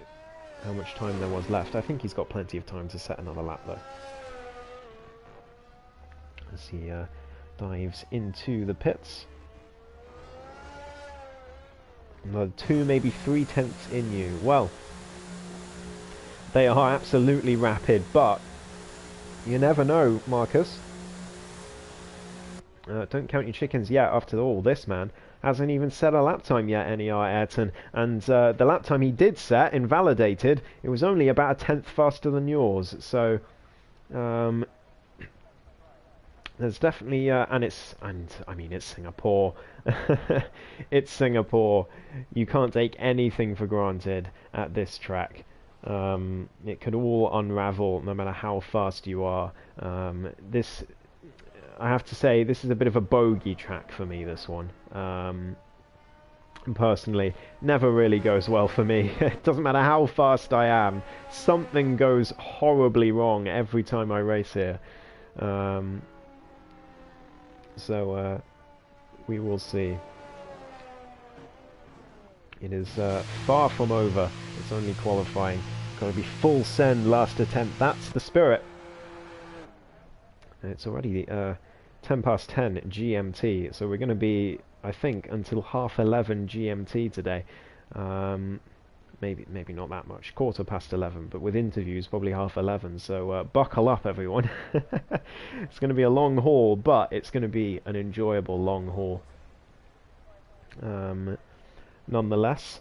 how much time there was left. I think he's got plenty of time to set another lap though. As he dives into the pits. Another 2, maybe 3 tenths in you. Well, they are absolutely rapid, but you never know, Marcus. Don't count your chickens yet. After all, this man hasn't even set a lap time yet, NER Ayrton. And the lap time he did set, invalidated, it was only about a 10th faster than yours. So, there's definitely, I mean, it's Singapore. It's Singapore. You can't take anything for granted at this track. It could all unravel no matter how fast you are. I have to say, this is a bit of a bogey track for me, this one. Personally, never really goes well for me. It doesn't matter how fast I am. Something goes horribly wrong every time I race here. So we will see. It is far from over. It's only qualifying. Got to be full send last attempt. That's the spirit. It's already 10 past 10 GMT, so we're going to be, I think, until half 11 GMT today. Maybe not that much, quarter past 11, but with interviews probably half 11, so buckle up everyone. It's going to be a long haul, but it's going to be an enjoyable long haul. Nonetheless,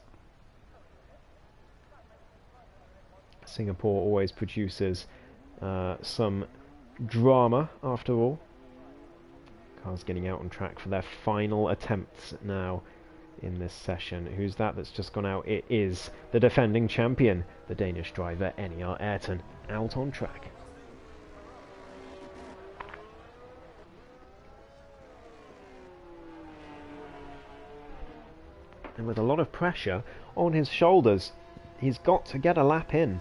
Singapore always produces some drama after all. Cars getting out on track for their final attempts now in this session. Who's that that's just gone out? It is the defending champion, the Danish driver NER Ayrton, out on track. And with a lot of pressure on his shoulders, he's got to get a lap in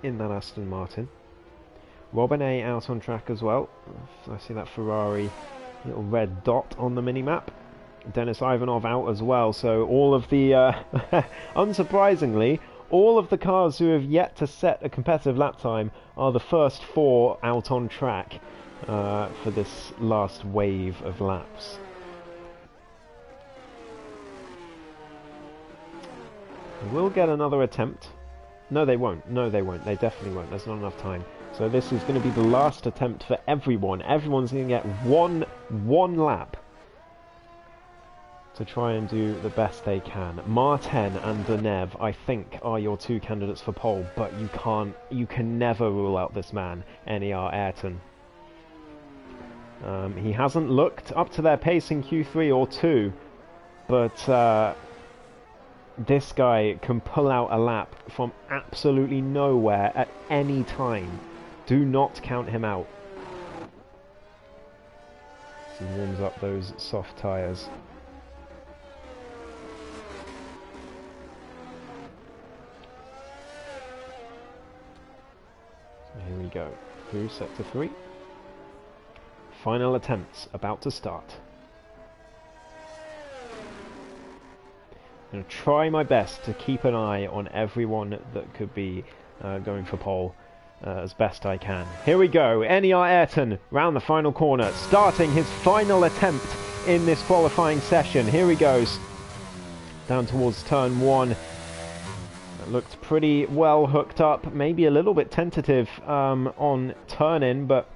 that Aston Martin. Robin A out on track as well. I see that Ferrari little red dot on the minimap. Denis Ivanov out as well, so all of the unsurprisingly, all of the cars who have yet to set a competitive lap time are the first 4 out on track for this last wave of laps. We'll get another attempt. No, they won't. No, they won't. They definitely won't. There's not enough time. So this is going to be the last attempt for everyone. Everyone's going to get one lap to try and do the best they can. Martin and Donev, I think, are your 2 candidates for pole, but you can never rule out this man, NER Ayrton. He hasn't looked up to their pace in Q3 or 2, but this guy can pull out a lap from absolutely nowhere at any time. Do not count him out. As he warms up those soft tyres. So here we go. Through sector 3. Final attempts about to start. I'm going to try my best to keep an eye on everyone that could be going for pole as best I can. Here we go, NER Ayrton round the final corner, starting his final attempt in this qualifying session. Here he goes, down towards turn 1. That looked pretty well hooked up, maybe a little bit tentative on turn-in, but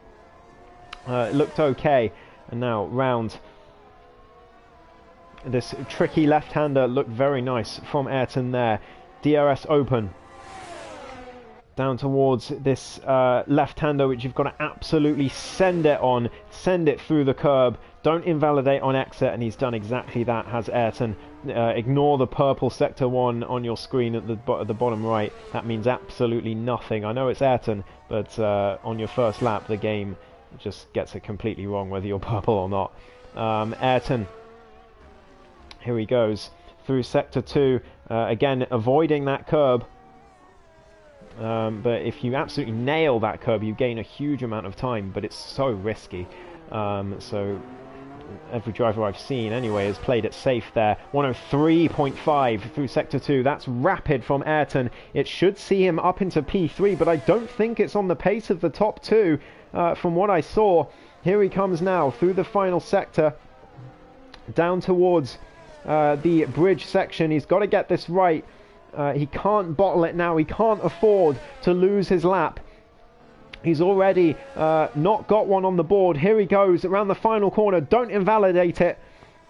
it looked okay. And now round this tricky left-hander, looked very nice from Ayrton there. DRS open. down towards this left-hander, which you've got to absolutely send it on, send it through the curb, don't invalidate on exit, and he's done exactly that, has Ayrton. Ignore the purple sector 1 on your screen at the bottom right. That means absolutely nothing. I know it's Ayrton, but on your first lap the game just gets it completely wrong whether you're purple or not. Ayrton, here he goes through sector 2, again avoiding that curb. But if you absolutely nail that curb, you gain a huge amount of time, but it's so risky. So every driver I've seen anyway has played it safe there. 103.5 through sector 2. That's rapid from Ayrton. It should see him up into P3, but I don't think it's on the pace of the top 2 from what I saw. Here he comes now through the final sector, down towards the bridge section. He's got to get this right. He can't bottle it now. He can't afford to lose his lap. He's already not got one on the board. Here he goes around the final corner. Don't invalidate it.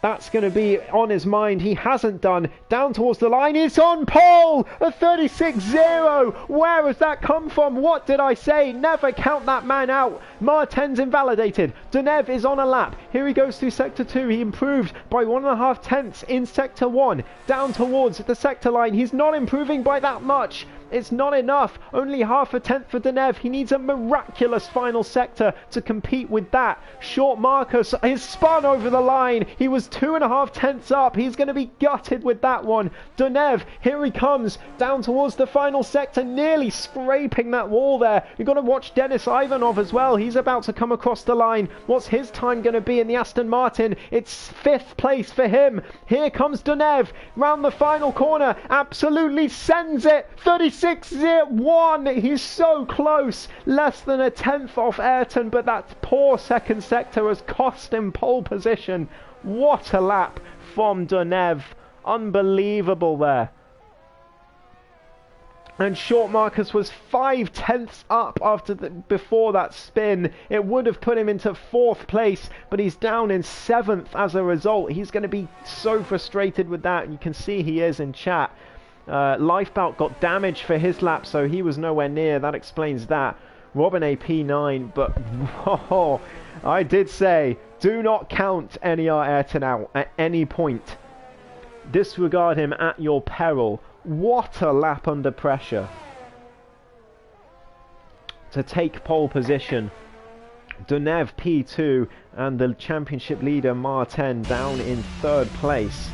That's going to be on his mind. He hasn't done. Down towards the line. It's on pole! A 36.0! Where has that come from? What did I say? Never count that man out. Martin's invalidated. Deneuve is on a lap. Here he goes through sector 2. He improved by 1.5 tenths in sector 1. Down towards the sector line. He's not improving by that much. It's not enough. Only 0.5 tenth for Deneuve. He needs a miraculous final sector to compete with that. Short Marcus is spun over the line. He was 2.5 tenths up. He's going to be gutted with that one. Deneuve, here he comes down towards the final sector, nearly scraping that wall there. You've got to watch Denis Ivanov as well. He's about to come across the line. What's his time going to be in the Aston Martin? It's 5th place for him. Here comes Deneuve round the final corner. Absolutely sends it. 36.1. He's so close. Less than a tenth off Ayrton, but that poor second sector has cost him pole position. What a lap from Deneuve. Unbelievable there. And Short Marcus was 5 tenths up before that spin. It would have put him into 4th place, but he's down in 7th as a result. He's going to be so frustrated with that. You can see he is in chat. Lifebout got damaged for his lap, so he was nowhere near. That explains that. Robin A P9, but oh, I did say do not count NER Ayrton out at any point. Disregard him at your peril. What a lap under pressure to take pole position. Deneuve P2 and the championship leader Martin down in 3rd place.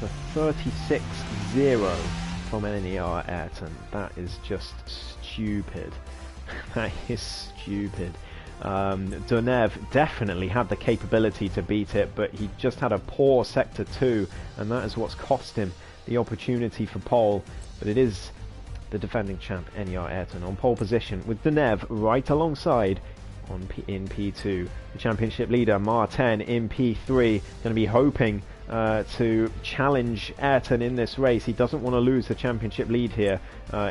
The 36.0 from NER Ayrton. That is just stupid. That is stupid. Deneuve definitely had the capability to beat it, but he just had a poor sector 2, and that is what's cost him the opportunity for pole. But it is the defending champ NER Ayrton on pole position with Deneuve right alongside in P2. The championship leader Martin in P3, going to be hoping to challenge Ayrton in this race. He doesn't want to lose the championship lead here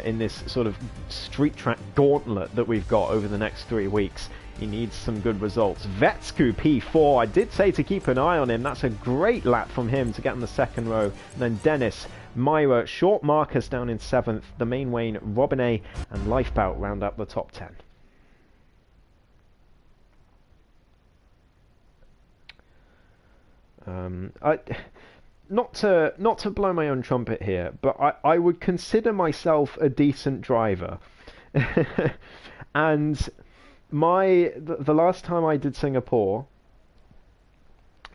in this sort of street track gauntlet that we've got over the next 3 weeks. He needs some good results. Vetsku P4, I did say to keep an eye on him. That's a great lap from him to get in the 2nd row. And then Dennis, Myra, Short Marcus down in 7th. The main Wayne, Robinet and Lifebout round up the top 10. Not to blow my own trumpet here, but I would consider myself a decent driver. And the last time I did Singapore,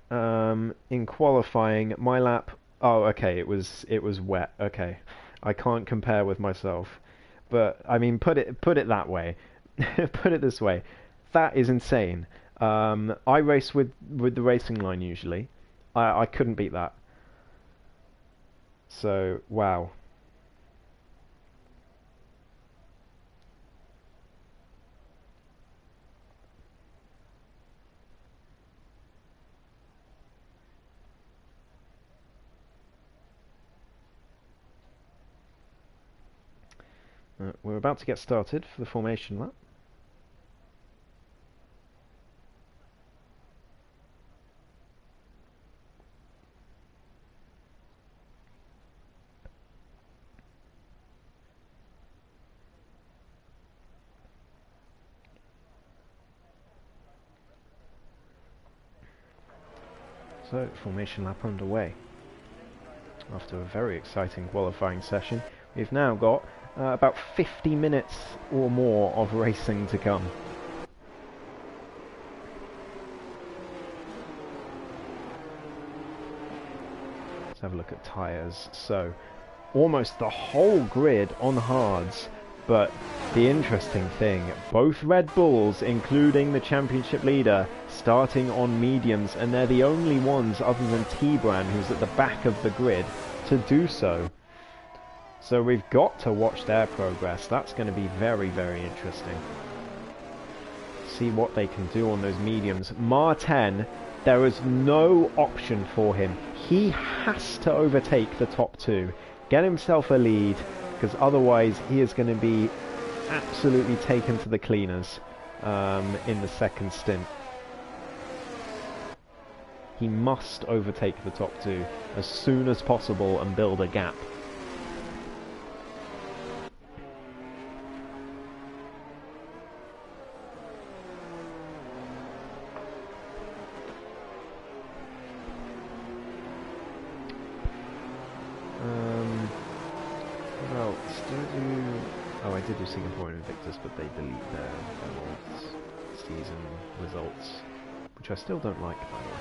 in qualifying, my lap, oh okay, it was wet. Okay, I can't compare with myself, but I mean, put it that way. Put it this way, that is insane. I race with the racing line usually. I couldn't beat that. So wow. We're about to get started for the formation lap. So, formation lap underway. After a very exciting qualifying session, we've now got about 50 minutes or more of racing to come. Let's have a look at tyres. So, almost the whole grid on hards, but the interesting thing, both Red Bulls, including the championship leader, starting on mediums, and they're the only ones other than T-Bran, who's at the back of the grid, to do so. So we've got to watch their progress. That's going to be very, very interesting. See what they can do on those mediums. Martin, there is no option for him. He has to overtake the top two, get himself a lead, because otherwise he is going to be absolutely taken to the cleaners in the second stint. He must overtake the top two as soon as possible and build a gap. Well, still do... Oh, I did do Singapore and Invictus, but they delete their old season results, which I still don't like, by the way.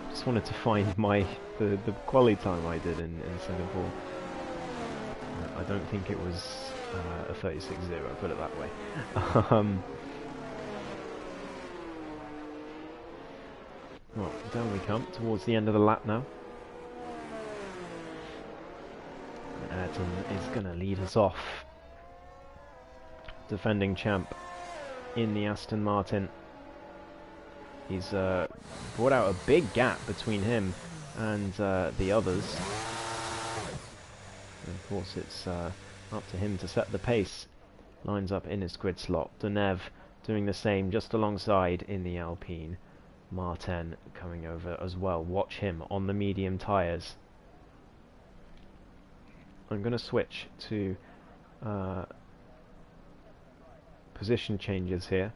Just wanted to find the quali time I did in Singapore. I don't think it was a 36-0, put it that way. Well, down we come towards the end of the lap now. Ayrton is going to lead us off. Defending champ in the Aston Martin. He's brought out a big gap between him and the others. And of course it's up to him to set the pace. Lines up in his grid slot. Deneuve doing the same just alongside in the Alpine. Martin coming over as well. Watch him on the medium tyres. I'm going to switch to position changes here.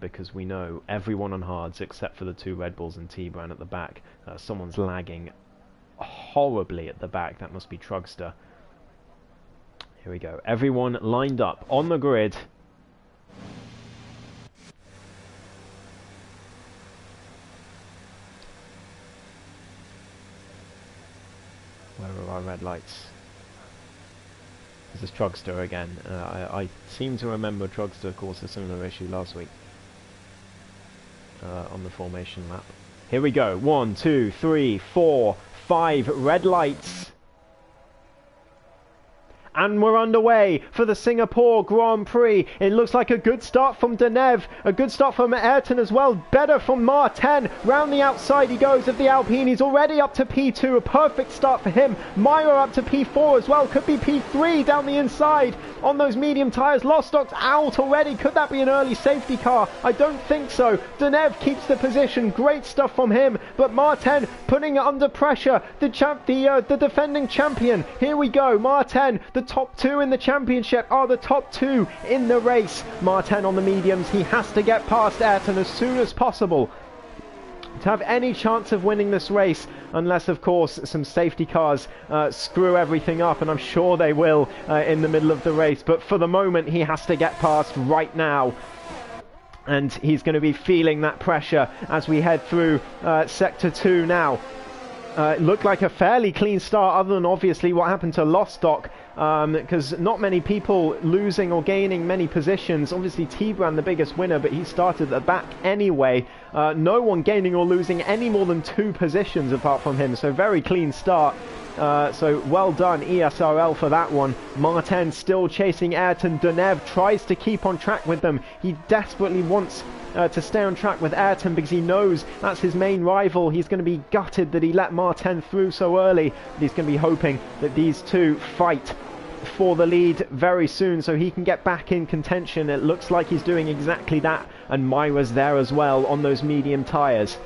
Because we know everyone on hards except for the two Red Bulls and T-Bran at the back. Someone's lagging horribly at the back. That must be Trugster. Here we go. Everyone lined up on the grid. Where are our red lights? This is Trugster again. I seem to remember Trugster caused a similar issue last week on the formation lap. Here we go. 1, 2, 3, 4, 5 red lights. And we're underway for the Singapore Grand Prix. It looks like a good start from Deneuve. A good start from Ayrton as well. Better from Martin. Round the outside he goes of the Alpine. He's already up to P2. A perfect start for him. Meyer up to P4 as well. Could be P3 down the inside on those medium tyres. Lostock's out already. Could that be an early safety car? I don't think so. Deneuve keeps the position. Great stuff from him. But Martin putting it under pressure. The defending champion. Here we go. Martin, the top two in the championship, are the top two in the race. Martin on the mediums. He has to get past Ayrton as soon as possible to have any chance of winning this race, unless of course some safety cars screw everything up, and I'm sure they will in the middle of the race. But for the moment he has to get past right now, and he's going to be feeling that pressure as we head through sector 2 now. It looked like a fairly clean start, other than obviously what happened to Lostock, because not many people losing or gaining many positions. Obviously T-Bran the biggest winner, but he started at the back anyway. No one gaining or losing any more than 2 positions apart from him, so very clean start. So well done ESRL for that one. Martin still chasing Ayrton. Deneuve tries to keep on track with them. He desperately wants to stay on track with Ayrton because he knows that's his main rival. He's going to be gutted that he let Martin through so early, but he's going to be hoping that these two fight for the lead very soon so he can get back in contention. It looks like he's doing exactly that, and Myra's there as well on those medium tyres.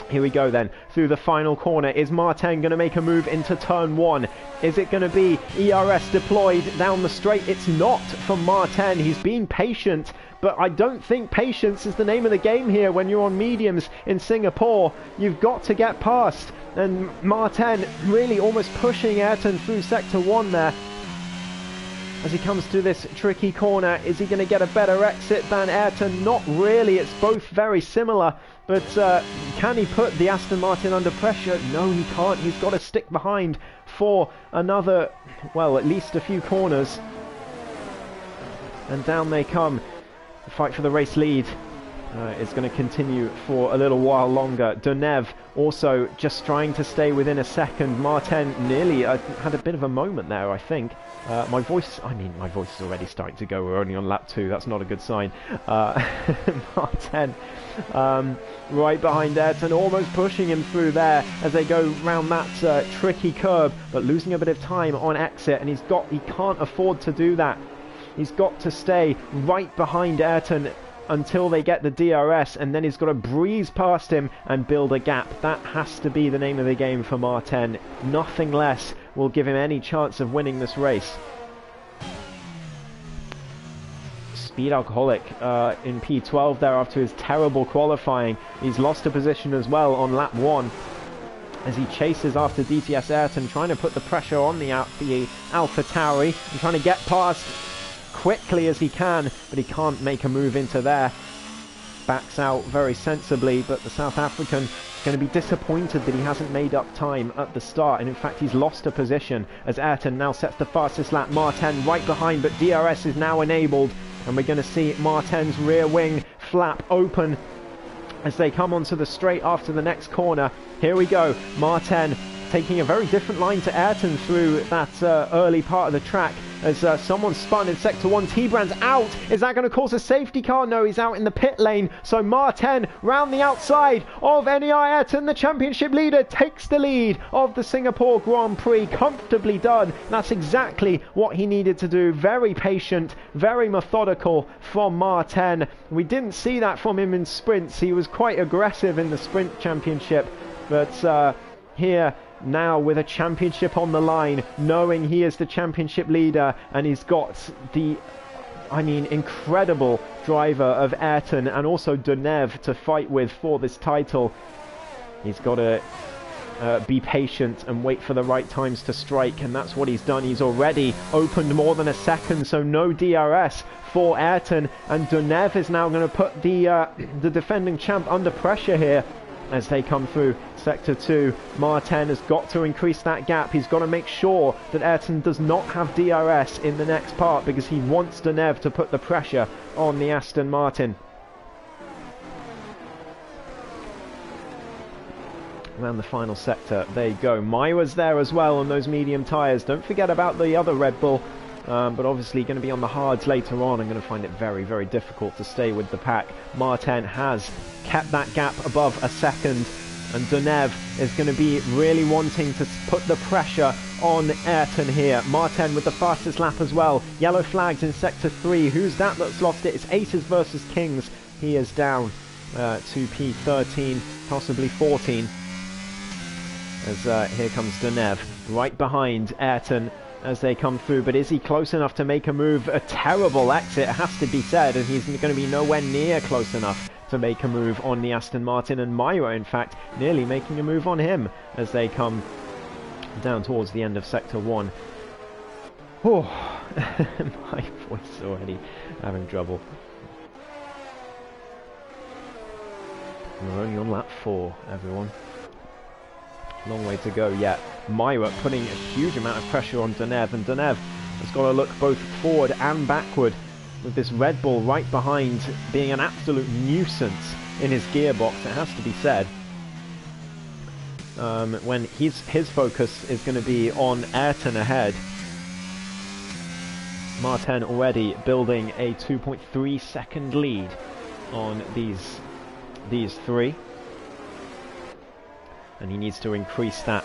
Here we go then, through the final corner. Is Martin going to make a move into turn 1? Is it going to be ERS deployed down the straight? It's not for Martin. He's been patient, but I don't think patience is the name of the game here when you're on mediums in Singapore. You've got to get past. And Martin really almost pushing Ayrton through sector 1 there. As he comes to this tricky corner, is he going to get a better exit than Ayrton? Not really, it's both very similar, but can he put the Aston Martin under pressure? No, he can't. He's got to stick behind for another, well, at least a few corners. And down they come. The fight for the race lead is going to continue for a little while longer. Deneuve also just trying to stay within a second. Martin nearly had a bit of a moment there, I think. My voice is already starting to go. We're only on lap 2. That's not a good sign. Martin right behind Ayrton, almost pushing him through there as they go round that tricky curb, but losing a bit of time on exit, and he can't afford to do that. He's got to stay right behind Ayrton until they get the DRS, and then he's got to breeze past him and build a gap. That has to be the name of the game for Martin. Nothing less will give him any chance of winning this race. Speed Alcoholic in P12 there after his terrible qualifying. He's lost a position as well on lap 1 as he chases after DTS Ayrton, trying to put the pressure on the AlphaTauri and trying to get past quickly as he can, but he can't make a move into there. Backs out very sensibly, but the South African is going to be disappointed that he hasn't made up time at the start, and in fact he's lost a position as Ayrton now sets the fastest lap. Martin right behind, but DRS is now enabled, and we're going to see Martin's rear wing flap open as they come onto the straight after the next corner. Here we go, Martin taking a very different line to Ayrton through that early part of the track as someone spun in sector 1. T-Brand's out. Is that going to cause a safety car? No, he's out in the pit lane. So Martin round the outside of NEI Ayrton, the championship leader, takes the lead of the Singapore Grand Prix. Comfortably done. That's exactly what he needed to do. Very patient, very methodical from Martin. We didn't see that from him in sprints. He was quite aggressive in the sprint championship, but here now with a championship on the line, knowing he is the championship leader, and he's got the, incredible driver of Ayrton and also Deneuve to fight with for this title. He's got to be patient and wait for the right times to strike, and that's what he's done. He's already opened more than a second, so no DRS for Ayrton, and Deneuve is now going to put the defending champ under pressure here as they come through sector 2. Martin has got to increase that gap. He's got to make sure that Ayrton does not have DRS in the next part, because he wants Deneuve to put the pressure on the Aston Martin. Around the final sector, there you go. Myra's there as well on those medium tyres. Don't forget about the other Red Bull. But obviously going to be on the hards later on. I'm going to find it very, very difficult to stay with the pack. Martin has kept that gap above a second, and Deneuve is going to be really wanting to put the pressure on Ayrton here. Martin with the fastest lap as well. Yellow flags in sector 3. Who's that's lost it? It's Aces versus Kings. He is down to P13, possibly 14. As here comes Deneuve right behind Ayrton as they come through, but is he close enough to make a move? A terrible exit, has to be said, and he's going to be nowhere near close enough to make a move on the Aston Martin, and Myra in fact nearly making a move on him as they come down towards the end of sector 1. Oh, my voice already having trouble. We're only on lap 4, everyone. Long way to go yet. Myra putting a huge amount of pressure on Deneuve, and Deneuve has got to look both forward and backward with this Red Bull right behind, being an absolute nuisance in his gearbox, it has to be said. When his focus is going to be on Ayrton ahead. Martin already building a 2.3 second lead on these three. And he needs to increase that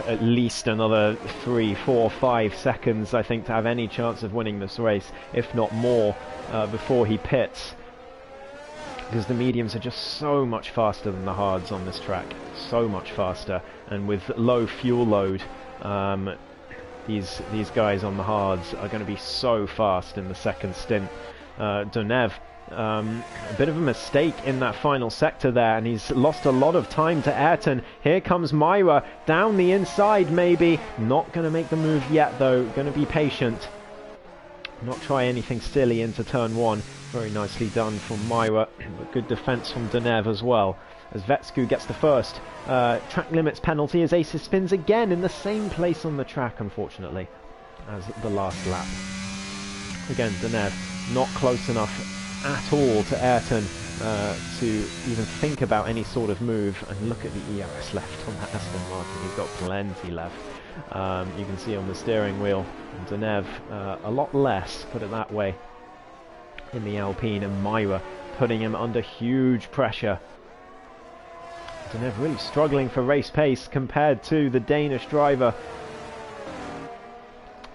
at least another 3, 4, 5 seconds, I think, to have any chance of winning this race, if not more, before he pits. because the mediums are just so much faster than the hards on this track, so much faster, and with low fuel load, these guys on the hards are going to be so fast in the second stint. Donev, a bit of a mistake in that final sector there, and he's lost a lot of time to Ayrton. Here comes Myra down the inside, maybe not going to make the move yet though, going to be patient, not try anything silly into turn one. Very nicely done from Myra, but good defense from Donev as well, as Vetsku gets the first track limits penalty as Aces spins again in the same place on the track, unfortunately, as the last lap. Again, Donev not close enough at all to Ayrton to even think about any sort of move. And look at the ERS left on that Aston Martin, he's got plenty left. You can see on the steering wheel, Donev a lot less, put it that way, in the Alpine, and Myra putting him under huge pressure. Donev really struggling for race pace compared to the Danish driver.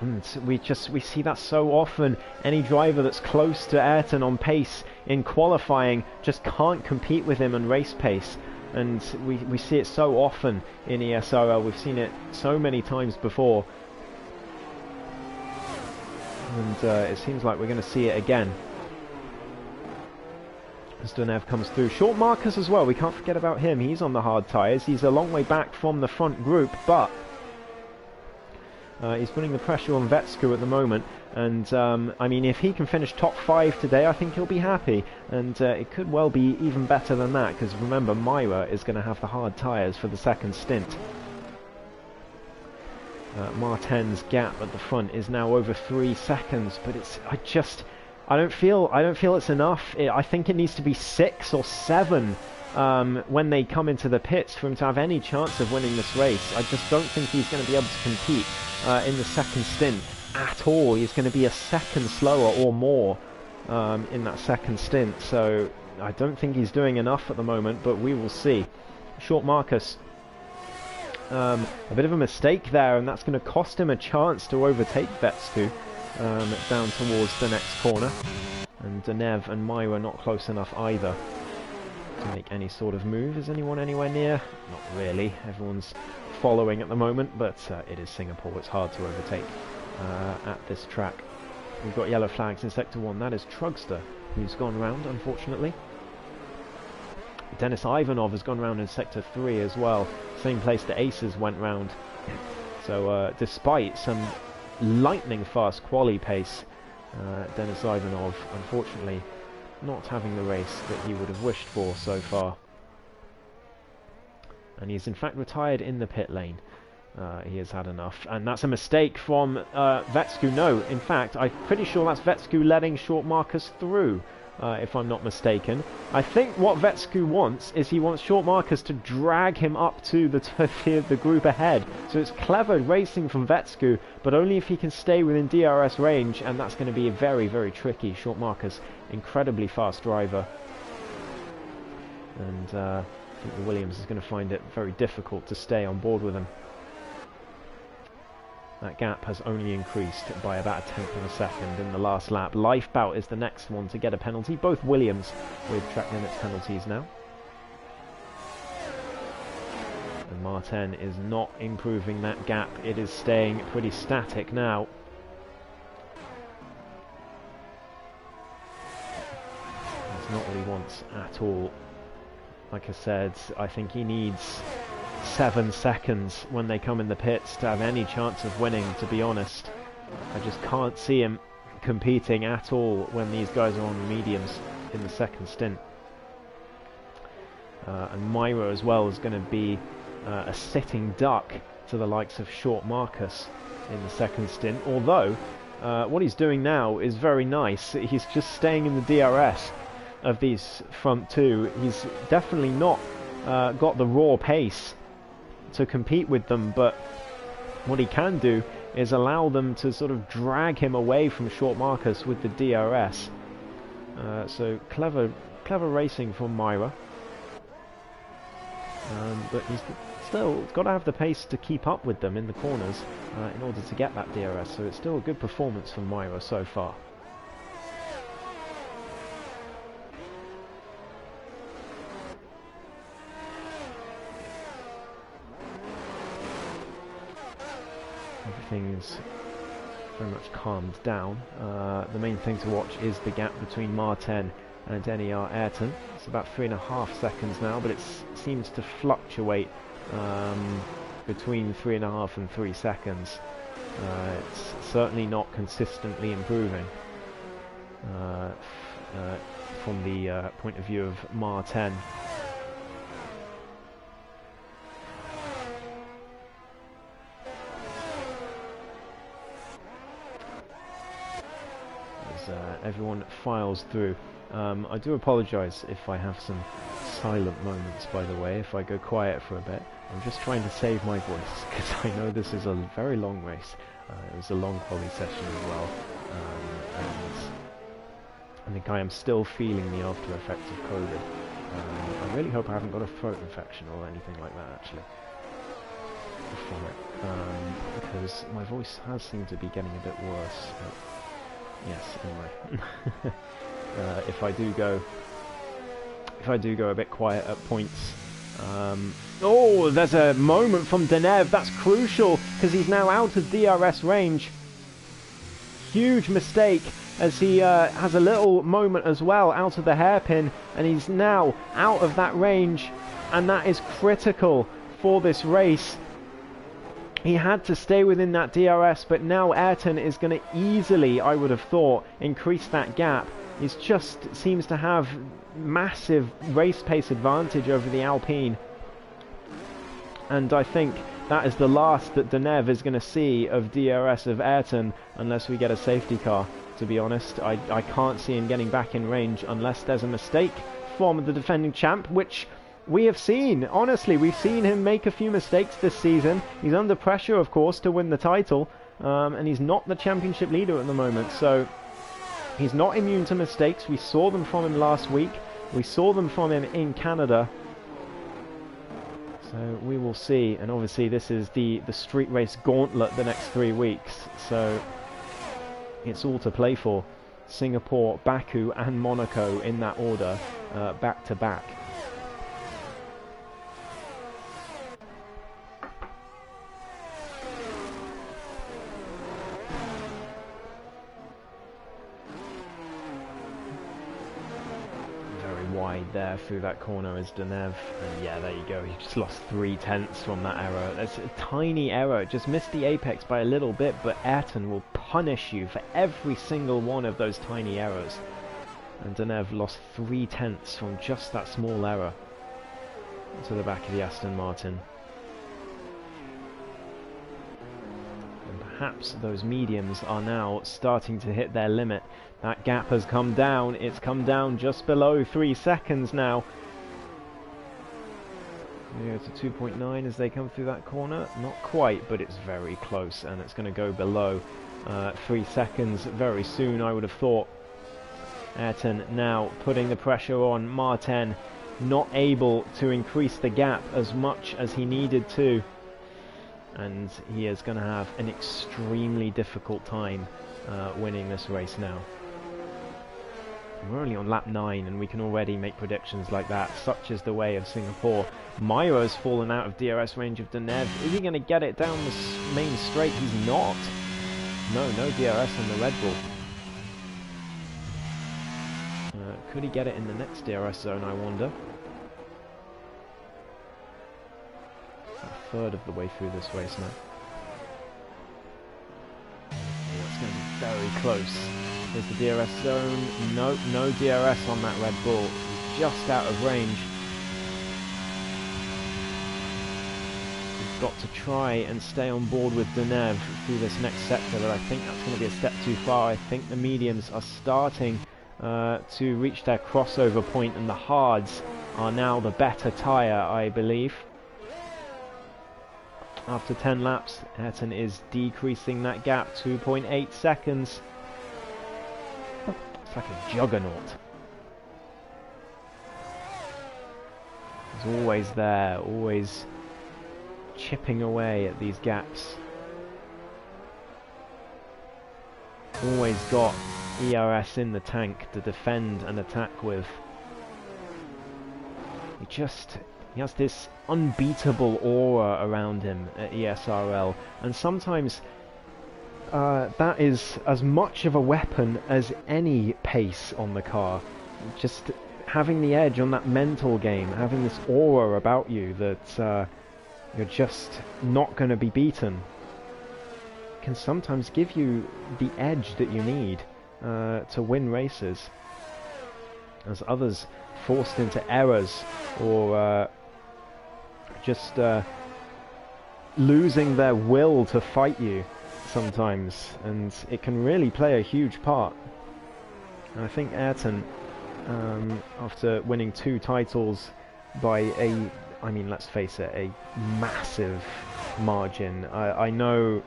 And we see that so often. Any driver that's close to Ayrton on pace in qualifying just can't compete with him on race pace. And we see it so often in ESRL. We've seen it so many times before. And it seems like we're going to see it again as Donev comes through. Short Marcus as well, we can't forget about him. He's on the hard tyres. He's a long way back from the front group, but he's putting the pressure on Vetsku at the moment. And I mean, if he can finish top 5 today, I think he'll be happy. And it could well be even better than that, because remember, Myra is going to have the hard tyres for the second stint. Martin's gap at the front is now over 3 seconds, but I don't feel it's enough. I think it needs to be 6 or 7 when they come into the pits for him to have any chance of winning this race. I just don't think he's going to be able to compete in the second stint at all. He's going to be a second slower or more in that second stint. So I don't think he's doing enough at the moment, but we will see. Short Marcus, a bit of a mistake there, and that's going to cost him a chance to overtake Vetsku down towards the next corner. And Donev and Myra not close enough either to make any sort of move. Is anyone anywhere near? Not really. Everyone's following at the moment, but it is Singapore. It's hard to overtake at this track. We've got yellow flags in Sector 1. That is Trugster, who's gone round, unfortunately. Denis Ivanov has gone round in Sector 3 as well. Same place the Aces went round. So despite some lightning fast quali pace, Denis Ivanov unfortunately not having the race that he would have wished for so far. And he's in fact retired in the pit lane. He has had enough, and that's a mistake from Vetsku. No, in fact, I'm pretty sure that's Vetsku letting Short Marcus through, if I'm not mistaken. I think what Vetsku wants is he wants Short Marcus to drag him up to the group ahead. So it's clever racing from Vetsku, but only if he can stay within DRS range, and that's going to be very, very tricky. Short Marcus, incredibly fast driver, and I think the Williams is going to find it very difficult to stay on board with him. That gap has only increased by about 1/10 of a second in the last lap. Lifebout is the next one to get a penalty. Both Williams with track limits penalties now. And Martin is not improving that gap. It is staying pretty static now. That's not what he wants at all. Like I said, I think he needs 7 seconds when they come in the pits to have any chance of winning, to be honest. I just can't see him competing at all when these guys are on mediums in the second stint. And Myra as well is going to be a sitting duck to the likes of Short Marcus in the second stint, although what he's doing now is very nice. He's just staying in the DRS of these front two. He's definitely not got the raw pace to compete with them, but what he can do is allow them to sort of drag him away from Short Marcus with the DRS. So clever racing from Myra, but he's still got to have the pace to keep up with them in the corners in order to get that DRS, so it's still a good performance from Myra so far. everything's very much calmed down. The main thing to watch is the gap between Martin and NER Ayrton. It's about 3.5 seconds now, but it seems to fluctuate between 3.5 and 3 seconds. It's certainly not consistently improving from the point of view of Martin. Everyone files through. I do apologise if I have some silent moments, by the way, if I go quiet for a bit. I'm just trying to save my voice, because I know this is a very long race. It was a long quali session as well, and I think I am still feeling the after effects of COVID. I really hope I haven't got a throat infection or anything like that, actually, from it, because my voice has seemed to be getting a bit worse. Yes, anyway. If I do go a bit quiet at points. Oh, there's a moment from Denev. That's crucial because he's now out of DRS range. Huge mistake as he has a little moment as well out of the hairpin, and he's now out of that range, and that is critical for this race. He had to stay within that DRS, but now Ayrton is going to easily, I would have thought, increase that gap. He just seems to have massive race pace advantage over the Alpine. And I think that is the last that Denev is going to see of DRS of Ayrton unless we get a safety car, to be honest. I can't see him getting back in range unless there's a mistake from the defending champ, which we have seen. Honestly, we've seen him make a few mistakes this season. He's under pressure, of course, to win the title, and he's not the championship leader at the moment, so he's not immune to mistakes. We saw them from him last week. We saw them from him in Canada. So we will see, and obviously this is the street race gauntlet the next 3 weeks, so it's all to play for. Singapore, Baku and Monaco in that order, back to back. Wide there through that corner is Denev, and yeah, there you go, he just lost 3/10 from that error. That's a tiny error, just missed the apex by a little bit, but Ayrton will punish you for every single one of those tiny errors, and Denev lost 3/10 from just that small error to the back of the Aston Martin. And perhaps those mediums are now starting to hit their limit. That gap has come down. It's come down just below 3 seconds now. We go to 2.9 as they come through that corner. Not quite, but it's very close, and it's going to go below 3 seconds very soon, I would have thought. Ayrton now putting the pressure on. Martin not able to increase the gap as much as he needed to. And he is going to have an extremely difficult time winning this race now. We're only on lap 9 and we can already make predictions like that. Such is the way of Singapore. Myra's fallen out of DRS range of Denev. Is he going to get it down the main straight? He's not. No DRS on the Red Bull. Could he get it in the next DRS zone, I wonder? A third of the way through this race now. It's going to be very close. There's the DRS zone. No DRS on that Red Bull. He's just out of range. We've got to try and stay on board with Denev through this next sector, but I think that's going to be a step too far. I think the mediums are starting to reach their crossover point, and the hards are now the better tyre, I believe. After 10 laps, Ayrton is decreasing that gap, 2.8 seconds. It's like a juggernaut. He's always there, always chipping away at these gaps. Always got ERS in the tank to defend and attack with. He has this unbeatable aura around him at ESRL, and sometimes that is as much of a weapon as any pace on the car. Just having the edge on that mental game, having this aura about you that you're just not going to be beaten, can sometimes give you the edge that you need to win races. As others forced into errors or just losing their will to fight you sometimes, and it can really play a huge part. And I think Ayrton, after winning 2 titles by I mean, let's face it, a massive margin. I know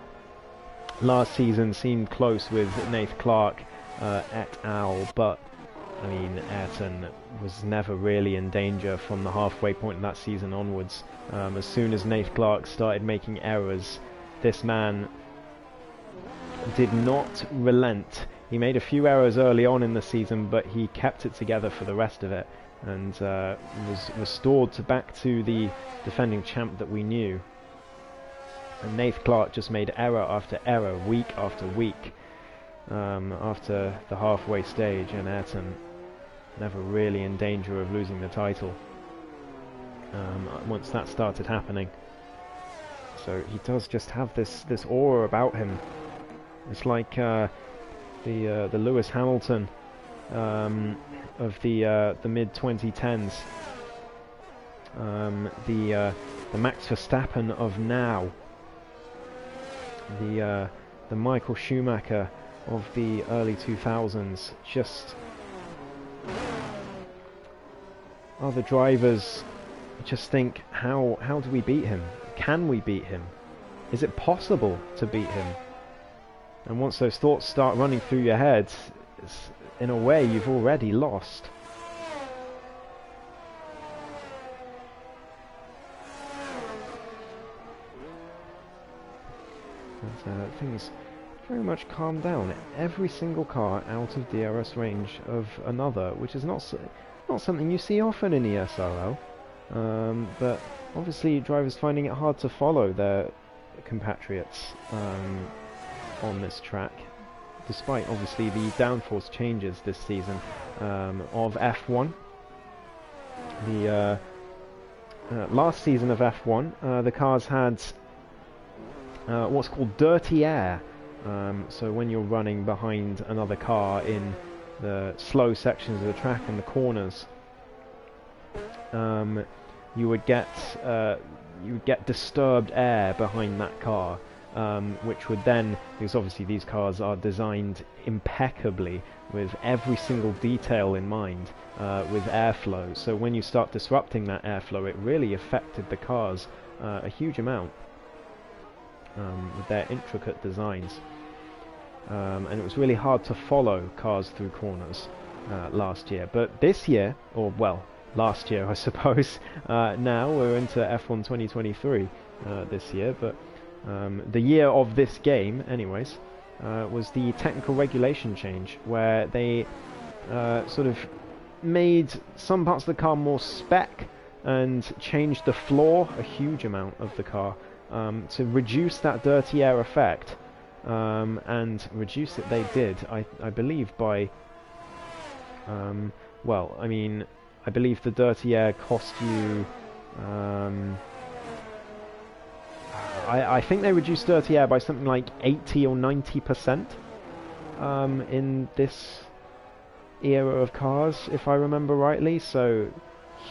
last season seemed close with Nath Clark et al., but I mean, Ayrton was never really in danger from the halfway point of that season onwards. As soon as Nath Clark started making errors, this man did not relent. He made a few errors early on in the season, but he kept it together for the rest of it, and was restored back to the defending champ that we knew. And Nath Clark just made error after error, week after week, after the halfway stage, and Ayrton never really in danger of losing the title once that started happening. So he does just have this aura about him. It's like the Lewis Hamilton of the mid 2010s, the Max Verstappen of now, the Michael Schumacher of the early 2000s. Just other drivers just think, how do we beat him? Can we beat him? Is it possible to beat him? And once those thoughts start running through your head, in a way you've already lost. And things very much calm down. Every single car out of DRS range of another, which is not something you see often in ESRL. But obviously drivers finding it hard to follow their compatriots on this track, despite obviously the downforce changes this season of F1. The last season of F1, the cars had what's called dirty air. So when you're running behind another car in the slow sections of the track and the corners, you would get disturbed air behind that car, which would then, because obviously these cars are designed impeccably with every single detail in mind, with airflow. So when you start disrupting that airflow, it really affected the cars a huge amount with their intricate designs. And it was really hard to follow cars through corners last year. But this year, or well, last year I suppose, now we're into F1 2023 this year, but the year of this game anyways, was the technical regulation change, where they sort of made some parts of the car more spec and changed the floor a huge amount of the car to reduce that dirty air effect. And reduce it they did, I believe, by well, I mean, I believe the dirty air cost you I think they reduced dirty air by something like 80 or 90% in this era of cars, if I remember rightly. So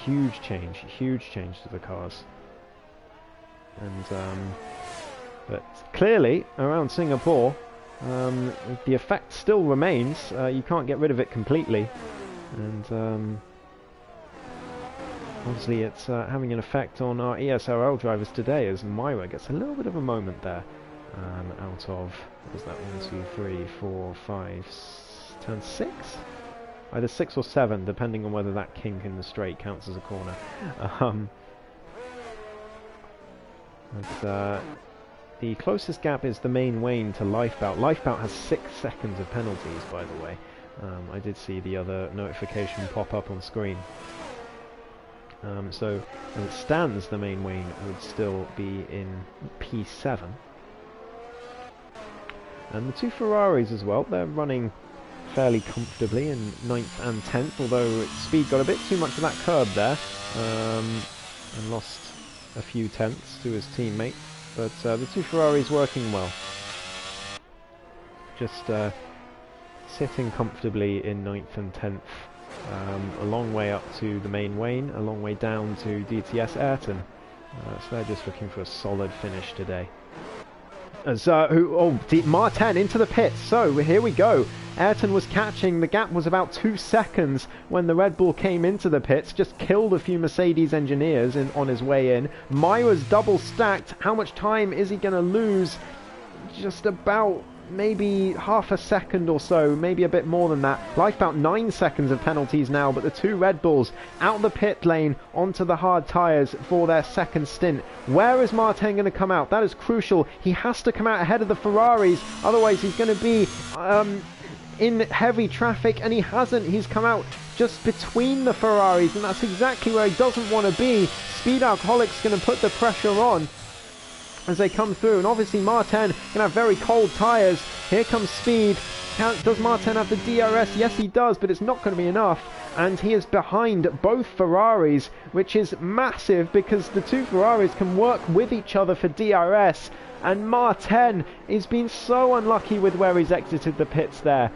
huge change to the cars. And but clearly around Singapore, the effect still remains. You can't get rid of it completely, and obviously it's having an effect on our ESRL drivers today, as Myra gets a little bit of a moment there out of, what was that, 1, 2, 3, 4, 5, turn 6? Either 6 or 7, depending on whether that kink in the straight counts as a corner. The closest gap is the main Wayne to Lifebout. Lifebout has 6 seconds of penalties, by the way. I did see the other notification pop up on screen. So, as it stands, the main Wayne would still be in P7. And the two Ferraris as well, they're running fairly comfortably in 9th and 10th, although Speed got a bit too much of that curb there, and lost a few tenths to his teammate. But the two Ferraris working well. Just sitting comfortably in 9th and 10th. A long way up to the main Wayne, a long way down to DTS Ayrton. So they're just looking for a solid finish today. As Martin into the pits. So here we go. Ayrton was catching. The gap was about 2 seconds when the Red Bull came into the pits. Just killed a few Mercedes engineers on his way in. Myra's double stacked. How much time is he going to lose? Just about maybe half a second or so, maybe a bit more than that. Like about 9 seconds of penalties now, but the two Red Bulls out the pit lane onto the hard tyres for their second stint. Where is Martin going to come out? That is crucial. He has to come out ahead of the Ferraris, otherwise he's going to be in heavy traffic, and he hasn't. He's come out just between the Ferraris, and that's exactly where he doesn't want to be. Speed Alcoholic's going to put the pressure on as they come through, and obviously Martin can have very cold tyres. Here comes Speed. Does Martin have the DRS? Yes, he does, but it's not going to be enough, and he is behind both Ferraris, which is massive because the two Ferraris can work with each other for DRS, and Martin has been so unlucky with where he's exited the pits there.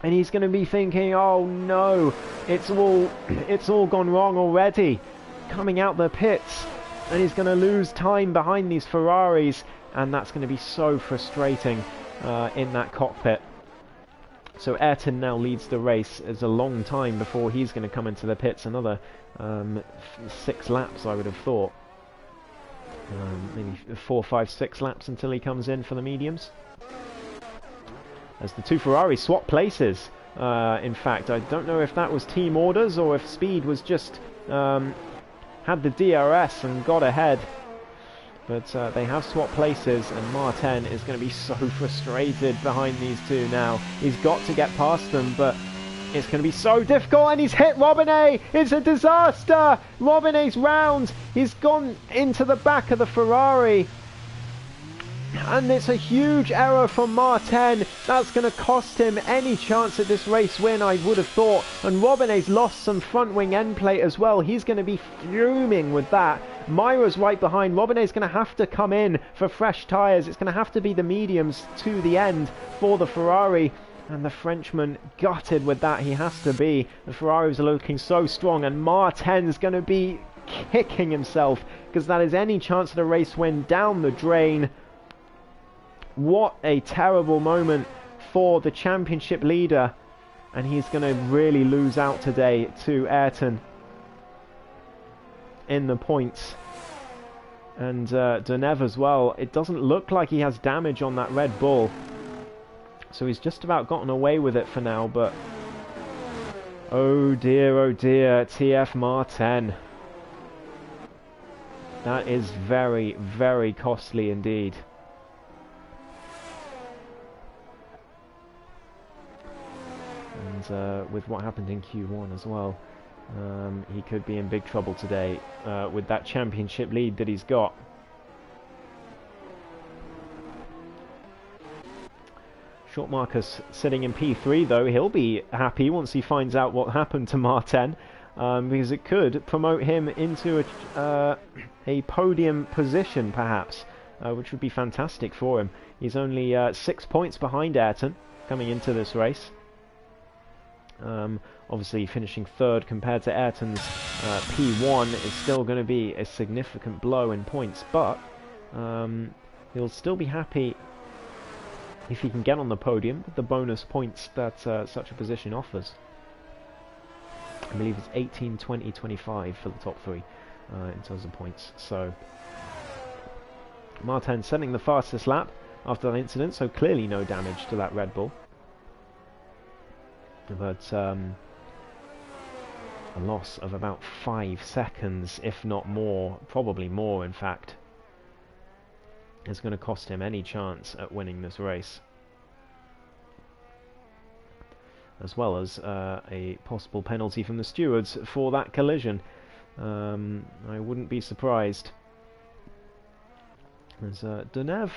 And he's going to be thinking, oh no, it's all gone wrong already, coming out the pits. And he's going to lose time behind these Ferraris, and that's going to be so frustrating in that cockpit. So Ayrton now leads the race. It's a long time before he's going to come into the pits. Another 6 laps, I would have thought. Maybe 4, 5, 6 laps until he comes in for the mediums. As the two Ferraris swap places. In fact, I don't know if that was team orders or if Speed was just had the DRS and got ahead, but they have swapped places, and Martin is going to be so frustrated behind these two now. He's got to get past them, but it's going to be so difficult, and he's hit Robinet. It's a disaster. Robinet's round. He's gone into the back of the Ferrari, and it's a huge error from Martin. That's going to cost him any chance at this race win, I would have thought. And Robinet's lost some front wing end plate as well. He's going to be fuming with that. Myra's right behind. Robinet's going to have to come in for fresh tyres. It's going to have to be the mediums to the end for the Ferrari. And the Frenchman gutted with that. He has to be. The Ferraris are looking so strong, and Martin's going to be kicking himself because that is any chance of the race win down the drain. What a terrible moment for the championship leader, and he's going to really lose out today to Ayrton in the points. And Deneuve as well. It doesn't look like he has damage on that Red Bull, so he's just about gotten away with it for now, but oh dear, TF Martin. That is very, very costly indeed. And with what happened in Q1 as well, he could be in big trouble today with that championship lead that he's got. Short Marcus sitting in P3 though. He'll be happy once he finds out what happened to Martin, because it could promote him into a podium position perhaps, which would be fantastic for him. He's only 6 points behind Ayrton coming into this race. Obviously finishing third compared to Ayrton's P1 is still going to be a significant blow in points, but he'll still be happy if he can get on the podium with the bonus points that such a position offers. I believe it's 18, 20, 25 for the top 3 in terms of points. So Martin setting the fastest lap after that incident, so clearly no damage to that Red Bull. But a loss of about 5 seconds, if not more, probably more in fact, is going to cost him any chance at winning this race, as well as a possible penalty from the stewards for that collision. I wouldn't be surprised. As Deneuve,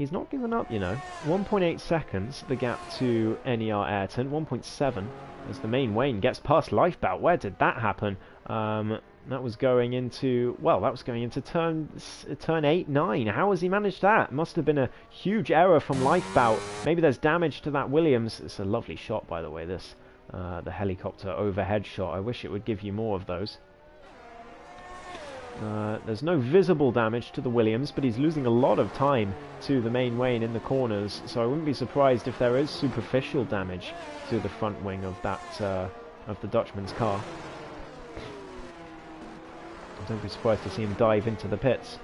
he's not given up, you know. 1.8 seconds, the gap to NER Ayrton. 1.7 as the main Wayne gets past Lifebout. Where did that happen? That was going into, well, that was going into turn 8, 9. How has he managed that? Must have been a huge error from Lifebout. Maybe there's damage to that Williams. It's a lovely shot, by the way, this. The helicopter overhead shot. I wish it would give you more of those. There's no visible damage to the Williams, but he's losing a lot of time to the main Wayne in the corners, so I wouldn't be surprised if there is superficial damage to the front wing of that of the Dutchman's car. Don't be surprised to see him dive into the pits.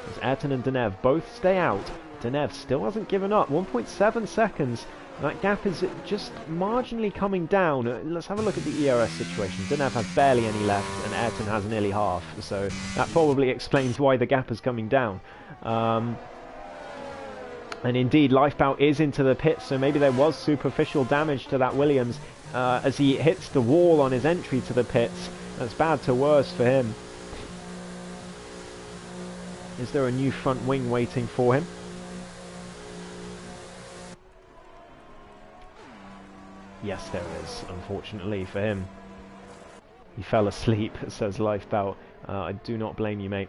As Ayrton and Deneuve both stay out. Deneuve still hasn't given up. 1.7 seconds. That gap is just marginally coming down. Let's have a look at the ERS situation. Deneuve has barely any left, and Ayrton has nearly half. So that probably explains why the gap is coming down. And indeed, Lifebout is into the pits, so maybe there was superficial damage to that Williams as he hits the wall on his entry to the pits. That's bad to worse for him. Is there a new front wing waiting for him? Yes, there is, unfortunately for him. He fell asleep, says Lifebout. I do not blame you, mate.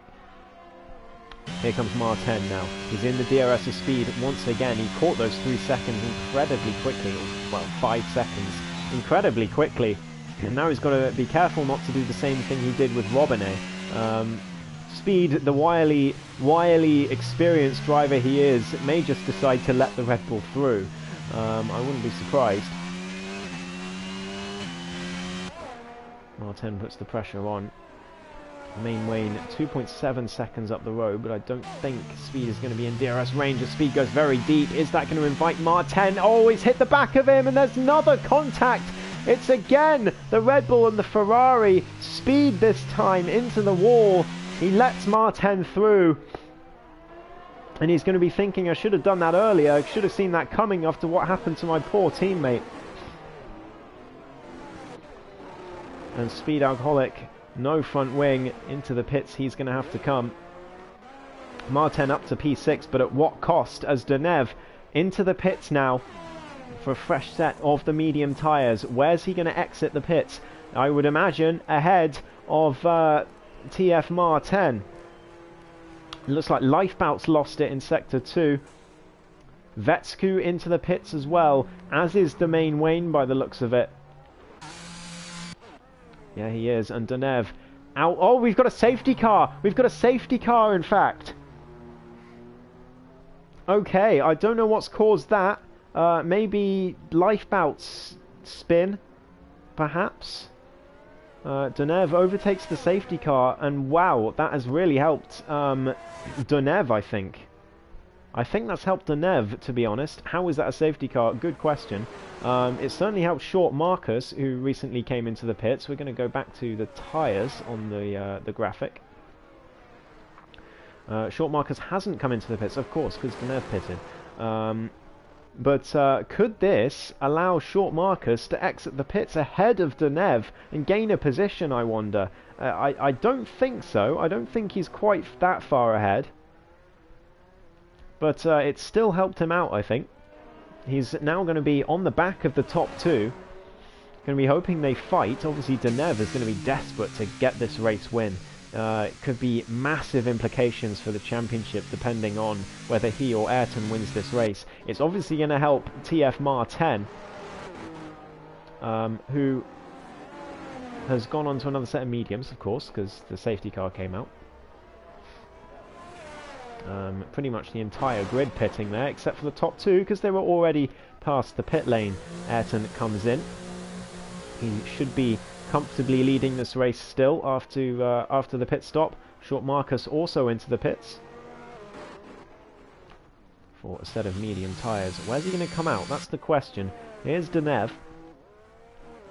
Here comes Martin now. He's in the DRS of speed once again. He caught those 3 seconds incredibly quickly. Well, 5 seconds. Incredibly quickly. And now he's got to be careful not to do the same thing he did with Robinet. Speed, the wily experienced driver he is, may just decide to let the Red Bull through. I wouldn't be surprised. Martin puts the pressure on. Main Wayne 2.7 seconds up the road, but I don't think Speed is going to be in DRS range as Speed goes very deep. Is that going to invite Martin? Oh, he's hit the back of him, and there's another contact. It's again the Red Bull and the Ferrari. Speed this time into the wall. He lets Martin through. And he's going to be thinking, I should have done that earlier. I should have seen that coming after what happened to my poor teammate. And Speed Alcoholic, no front wing, into the pits he's going to have to come. Martin up to P6, but at what cost? As Deneuve into the pits now for a fresh set of the medium tyres. Where's he going to exit the pits? I would imagine ahead of TF Martin. It looks like Lifebout's lost it in Sector 2. Vetsku into the pits as well, as is the main Wayne by the looks of it. Yeah, he is. And Deneuve out. Oh, we've got a safety car. We've got a safety car, in fact. Okay, I don't know what's caused that. Maybe Lifebout's spin, perhaps. Deneuve overtakes the safety car, and wow, that has really helped Deneuve, I think. I think that's helped Deneuve, to be honest. How is that a safety car? Good question. It certainly helped Short Marcus, who recently came into the pits. We're going to go back to the tyres on the graphic. Short Marcus hasn't come into the pits, of course, because Deneuve pitted. But could this allow Short Marcus to exit the pits ahead of Deneuve and gain a position, I wonder? I don't think so. I don't think he's quite that far ahead. But it still helped him out, I think. He's now going to be on the back of the top two. Going to be hoping they fight. Obviously, Deneuve is going to be desperate to get this race win. It could be massive implications for the championship depending on whether he or Ayrton wins this race. It's obviously going to help TF Martin, who has gone on to another set of mediums, of course, because the safety car came out. Pretty much the entire grid pitting there, except for the top two, because they were already past the pit lane. Ayrton comes in. He should be comfortably leading this race still after the pit stop. Short Marcus also into the pits for a set of medium tyres. Where's he going to come out? That's the question. Here's Deneuve.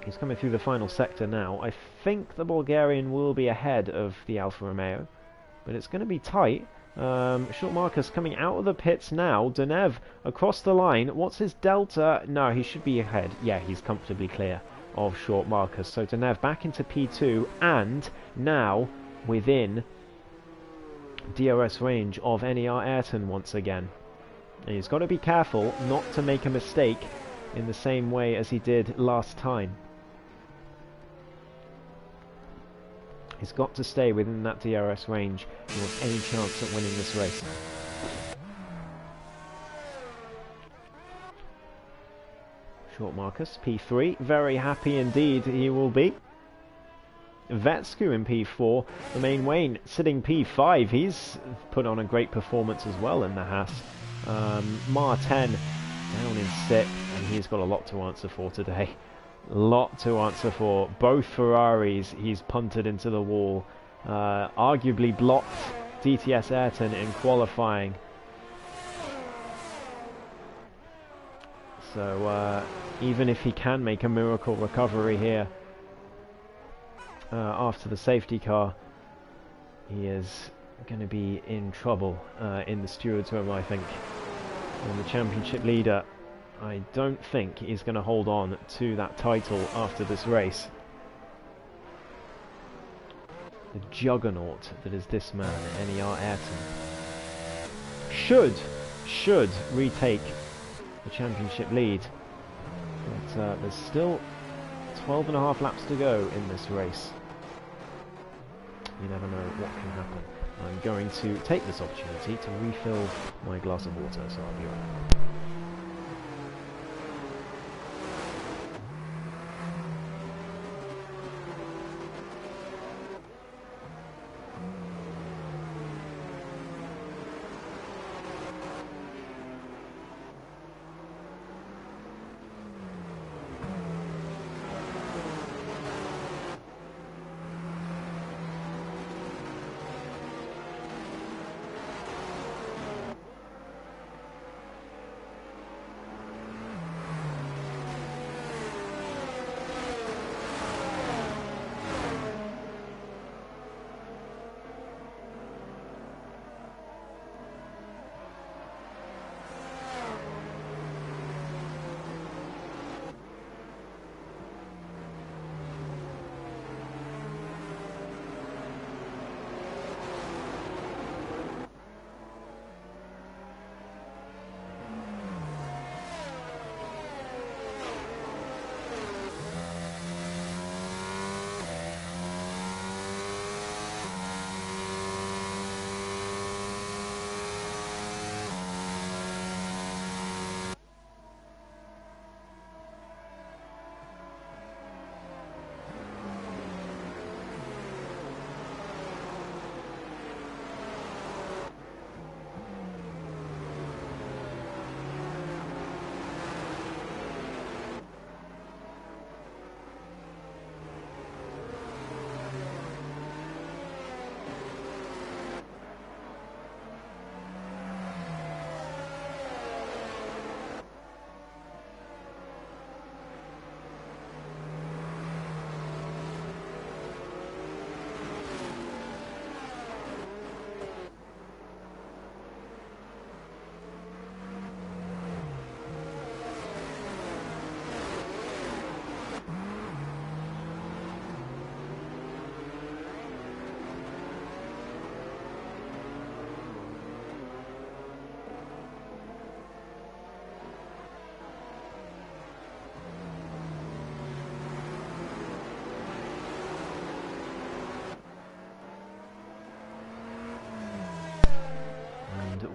He's coming through the final sector now. I think the Bulgarian will be ahead of the Alfa Romeo, but it's going to be tight. Short Marcus coming out of the pits now. Deneuve across the line. What's his delta? No, he should be ahead. Yeah, he's comfortably clear of Short Marcus. So Deneuve back into P2 and now within DRS range of NER Ayrton once again. And he's got to be careful not to make a mistake in the same way as he did last time. He's got to stay within that DRS range if he wants any chance at winning this race. Short Marcus, P3. Very happy indeed he will be. Vetsku in P4. The main Wayne sitting P5. He's put on a great performance as well in the Haas. Mar 10 down in 6th, and he's got a lot to answer for today. Lot to answer for. Both Ferraris he's punted into the wall. Arguably blocked DTS Ayrton in qualifying. So even if he can make a miracle recovery here after the safety car, he is going to be in trouble in the stewards room, I think. And the championship leader, I don't think he's going to hold on to that title after this race. The juggernaut that is this man, NER Ayrton, should retake the championship lead. But there's still 12.5 laps to go in this race. You never know what can happen. I'm going to take this opportunity to refill my glass of water, so I'll be right back.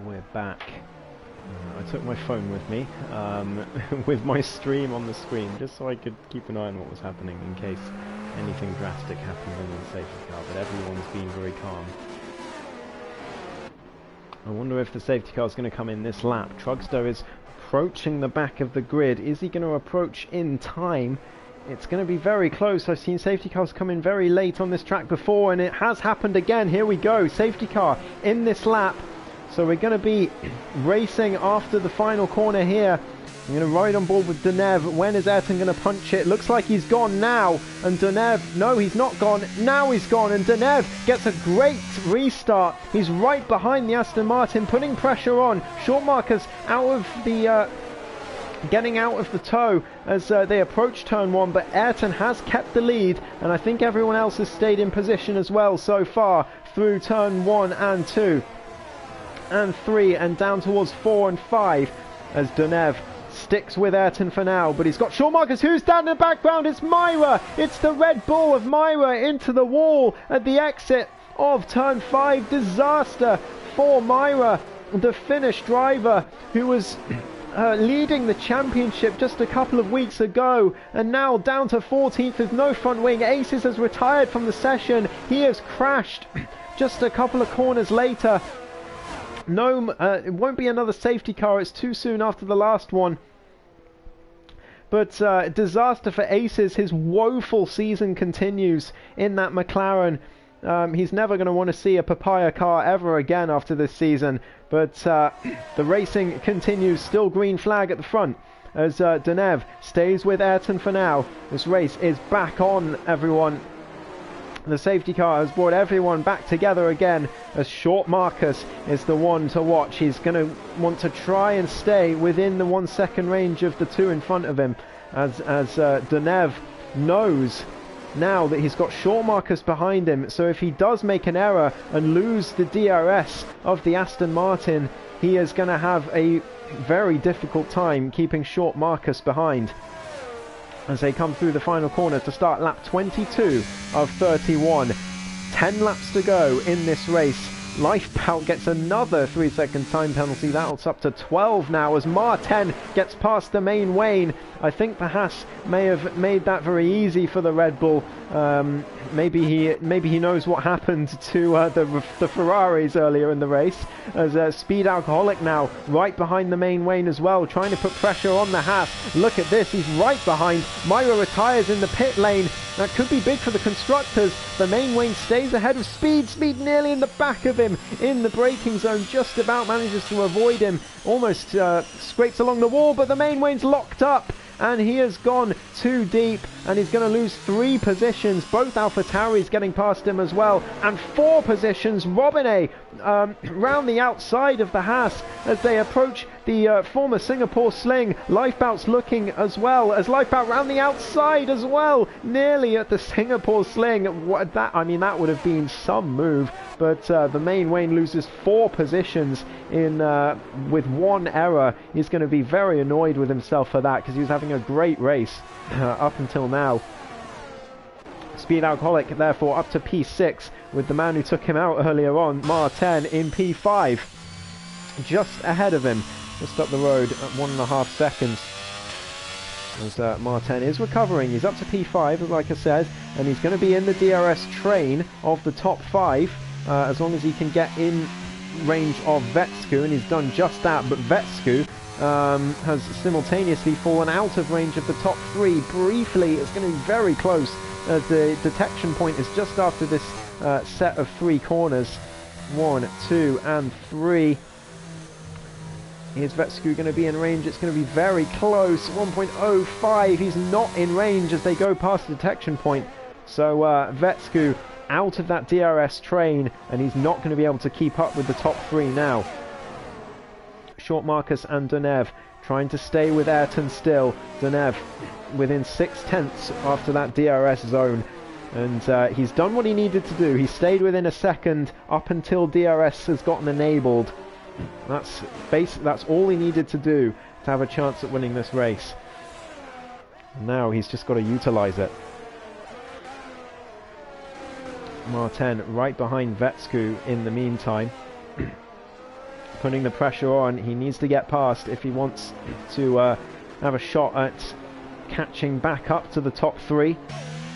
We're back. I took my phone with me, with my stream on the screen, just so I could keep an eye on what was happening in case anything drastic happened in the safety car, but everyone's been very calm. I wonder if the safety car is going to come in this lap. Trugster is approaching the back of the grid. Is he going to approach in time? It's going to be very close. I've seen safety cars come in very late on this track before, and it has happened again. Here we go. Safety car in this lap. So we're going to be racing after the final corner here. I'm going to ride on board with Deneuve. When is Ayrton going to punch it? Looks like he's gone now. And Deneuve, no, he's not gone. Now he's gone. And Deneuve gets a great restart. He's right behind the Aston Martin, putting pressure on. Short Marcus out of the... getting out of the tow as they approach turn 1, but Ayrton has kept the lead, and I think everyone else has stayed in position as well so far through turn 1 and 2. and 3, and down towards 4 and 5 as Donev sticks with Ayrton for now, but he's got Shaun Marcus. Who's down in the background? It's Myra. It's the Red Bull of Myra into the wall at the exit of turn 5. Disaster for Myra, the Finnish driver who was leading the championship just a couple of weeks ago, and now down to 14th with no front wing. Aces has retired from the session. He has crashed just a couple of corners later. No, it won't be another safety car. It's too soon after the last one. But disaster for Aces. His woeful season continues in that McLaren. He's never going to want to see a papaya car ever again after this season. But the racing continues. Still green flag at the front as Donev stays with Ayrton for now. This race is back on, everyone. The safety car has brought everyone back together again as Shaun Marcus is the one to watch. He's going to want to try and stay within the 1 second range of the 2 in front of him as Donev knows now that he's got Shaun Marcus behind him. So if he does make an error and lose the DRS of the Aston Martin, he is going to have a very difficult time keeping Shaun Marcus behind as they come through the final corner to start lap 22 of 31. 10 laps to go in this race. Lifebout gets another 3-second time penalty. That's up to 12 now as Martin gets past the main Wayne. I think Bahas may have made that very easy for the Red Bull. Maybe he knows what happened to the Ferraris earlier in the race. As Speed Alcoholic now right behind the main Wayne as well, trying to put pressure on the Haas. Look at this, he's right behind. Myra retires in the pit lane. That could be big for the constructors. The main Wayne stays ahead of Speed. Speed nearly in the back of him in the braking zone, just about manages to avoid him. Almost scrapes along the wall, but the main Wayne's locked up. And he has gone too deep, and he's going to lose 3 positions. Both AlphaTauris getting past him as well, and 4 positions. Robinay round the outside of the Haas as they approach the former Singapore Sling. Lifebout's looking as well as Lifebout round the outside as well, nearly at the Singapore Sling. That would have been some move, but the main Wayne loses 4 positions in with 1 error. He's going to be very annoyed with himself for that because he was having a great race up until now. Speed Alcoholic therefore up to P6 with the man who took him out earlier on, Martin, in P5, just ahead of him, just up the road at 1.5 seconds. As Martin is recovering, he's up to P5 like I said, and he's going to be in the DRS train of the top 5 as long as he can get in range of Vetsku, and he's done just that. But Vetsku has simultaneously fallen out of range of the top 3 briefly. It's going to be very close as the detection point is just after this set of 3 corners. 1, 2 and 3. Is Vetsku going to be in range? It's going to be very close. 1.05. He's not in range as they go past the detection point. So Vetsku out of that DRS train, and he's not going to be able to keep up with the top 3 now. Shaun Marcus and Donev trying to stay with Ayrton still. Donev within 6/10 after that DRS zone, and he's done what he needed to do. He stayed within a second up until DRS has gotten enabled. That's all he needed to do to have a chance at winning this race. Now he's just got to utilize it. Martin right behind Vetsku in the meantime, putting the pressure on. He needs to get past if he wants to have a shot at catching back up to the top 3.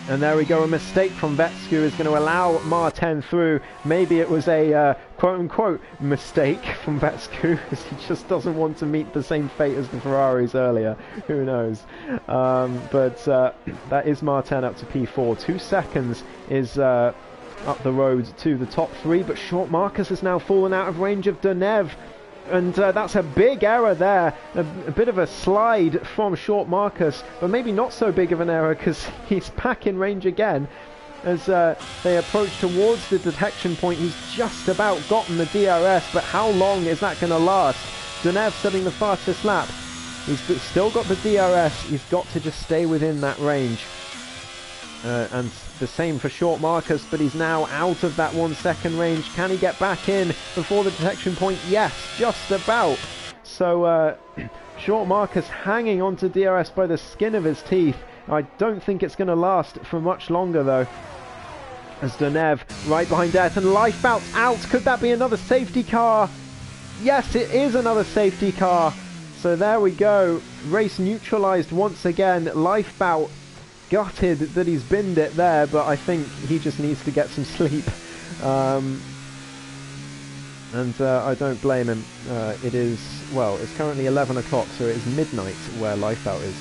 And there we go, a mistake from Vetsku is going to allow Martin through. Maybe it was a quote-unquote mistake from Vetsku because he just doesn't want to meet the same fate as the Ferraris earlier. Who knows? But that is Martin up to P4. 2 seconds is up the road to the top 3, but Shaun Marcus has now fallen out of range of Donev. And that's a big error there, a bit of a slide from Shaun Marcus, but maybe not so big of an error because he's back in range again as they approach towards the detection point. He's just about gotten the DRS, but how long is that going to last? Donev setting the fastest lap. He's still got the DRS, he's got to just stay within that range. And the same for Short Marcus, but he's now out of that 1 second range. Can he get back in before the detection point? Yes, just about. So Short Marcus hanging onto DRS by the skin of his teeth. I don't think it's going to last for much longer though. As Donev right behind Ayrton, Lifebout out. Could that be another safety car? Yes, it is another safety car. So there we go. Race neutralized once again. Lifebout gutted that he's binned it there, but I think he just needs to get some sleep. And I don't blame him. It is, well, it's currently 11 o'clock, so it is midnight where Lifebout is.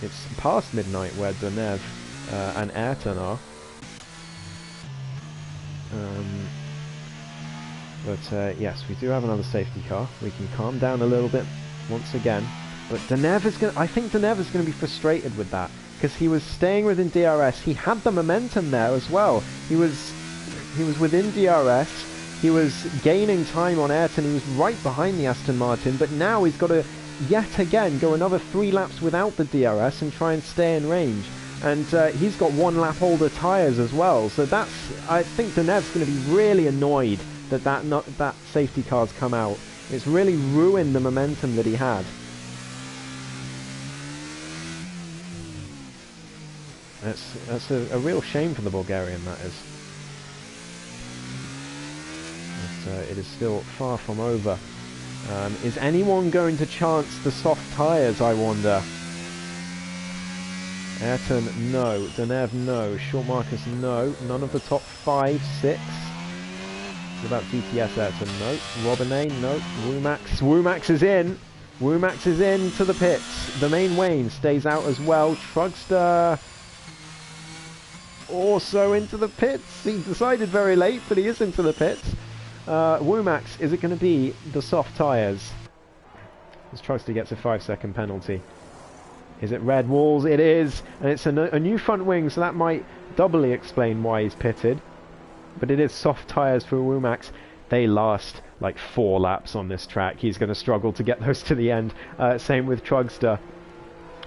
It's past midnight where Donev and Ayrton are. But yes, we do have another safety car. We can calm down a little bit once again. But Donev is going. I think Donev is going to be frustrated with that because he was staying within DRS. He had the momentum there as well. He was within DRS. He was gaining time on Ayrton. He was right behind the Aston Martin. But now he's got to yet again go another 3 laps without the DRS and try and stay in range. And he's got 1 lap older tyres as well. So that's. I think Donev's going to be really annoyed that that safety car's come out. It's really ruined the momentum that he had. That's a real shame for the Bulgarian, that is. But, it is still far from over. Is anyone going to chance the soft tyres, I wonder? Ayrton, no. Donev, no. Short Marcus, no. None of the top 5, 6. What about DTS Ayrton? No. Robinay, no. Womax. Womax is in. Womax is in to the pits. The main Wayne stays out as well. Trugster also into the pits. He decided very late, but he is into the pits. Womax, is it going to be the soft tyres? As Trugster gets a 5-second penalty. Is it red walls? It is. And it's a new front wing, so that might doubly explain why he's pitted. But it is soft tyres for Womax. They last like 4 laps on this track. He's going to struggle to get those to the end. Same with Trugster.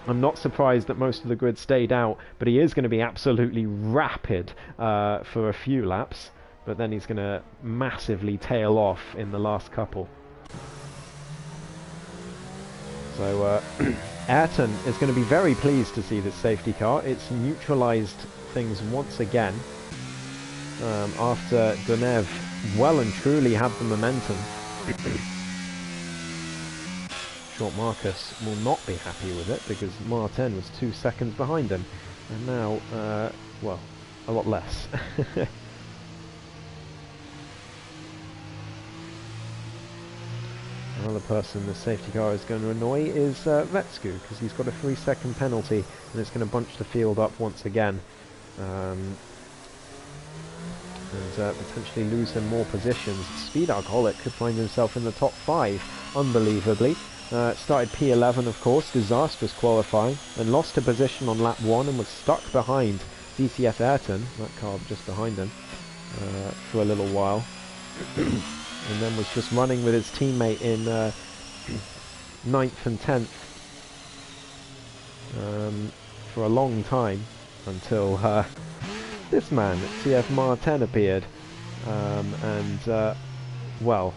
I'm not surprised that most of the grid stayed out, but he is going to be absolutely rapid for a few laps. But then he's going to massively tail off in the last couple. So Ayrton is going to be very pleased to see this safety car. It's neutralised things once again. After Donev well and truly had the momentum. Short Marcus will not be happy with it because Martin was 2 seconds behind him. And now, well, a lot less. Another person the safety car is going to annoy is Vetsku, because he's got a 3-second penalty and it's going to bunch the field up once again. And potentially lose him more positions. Speed Alcoholic could find himself in the top 5, unbelievably. Started P11, of course, disastrous qualifying, and lost a position on lap 1 and was stuck behind DCS Ayrton, that car just behind him, for a little while. And then was just running with his teammate in 9th and 10th for a long time, until this man, TF Martin, appeared, well,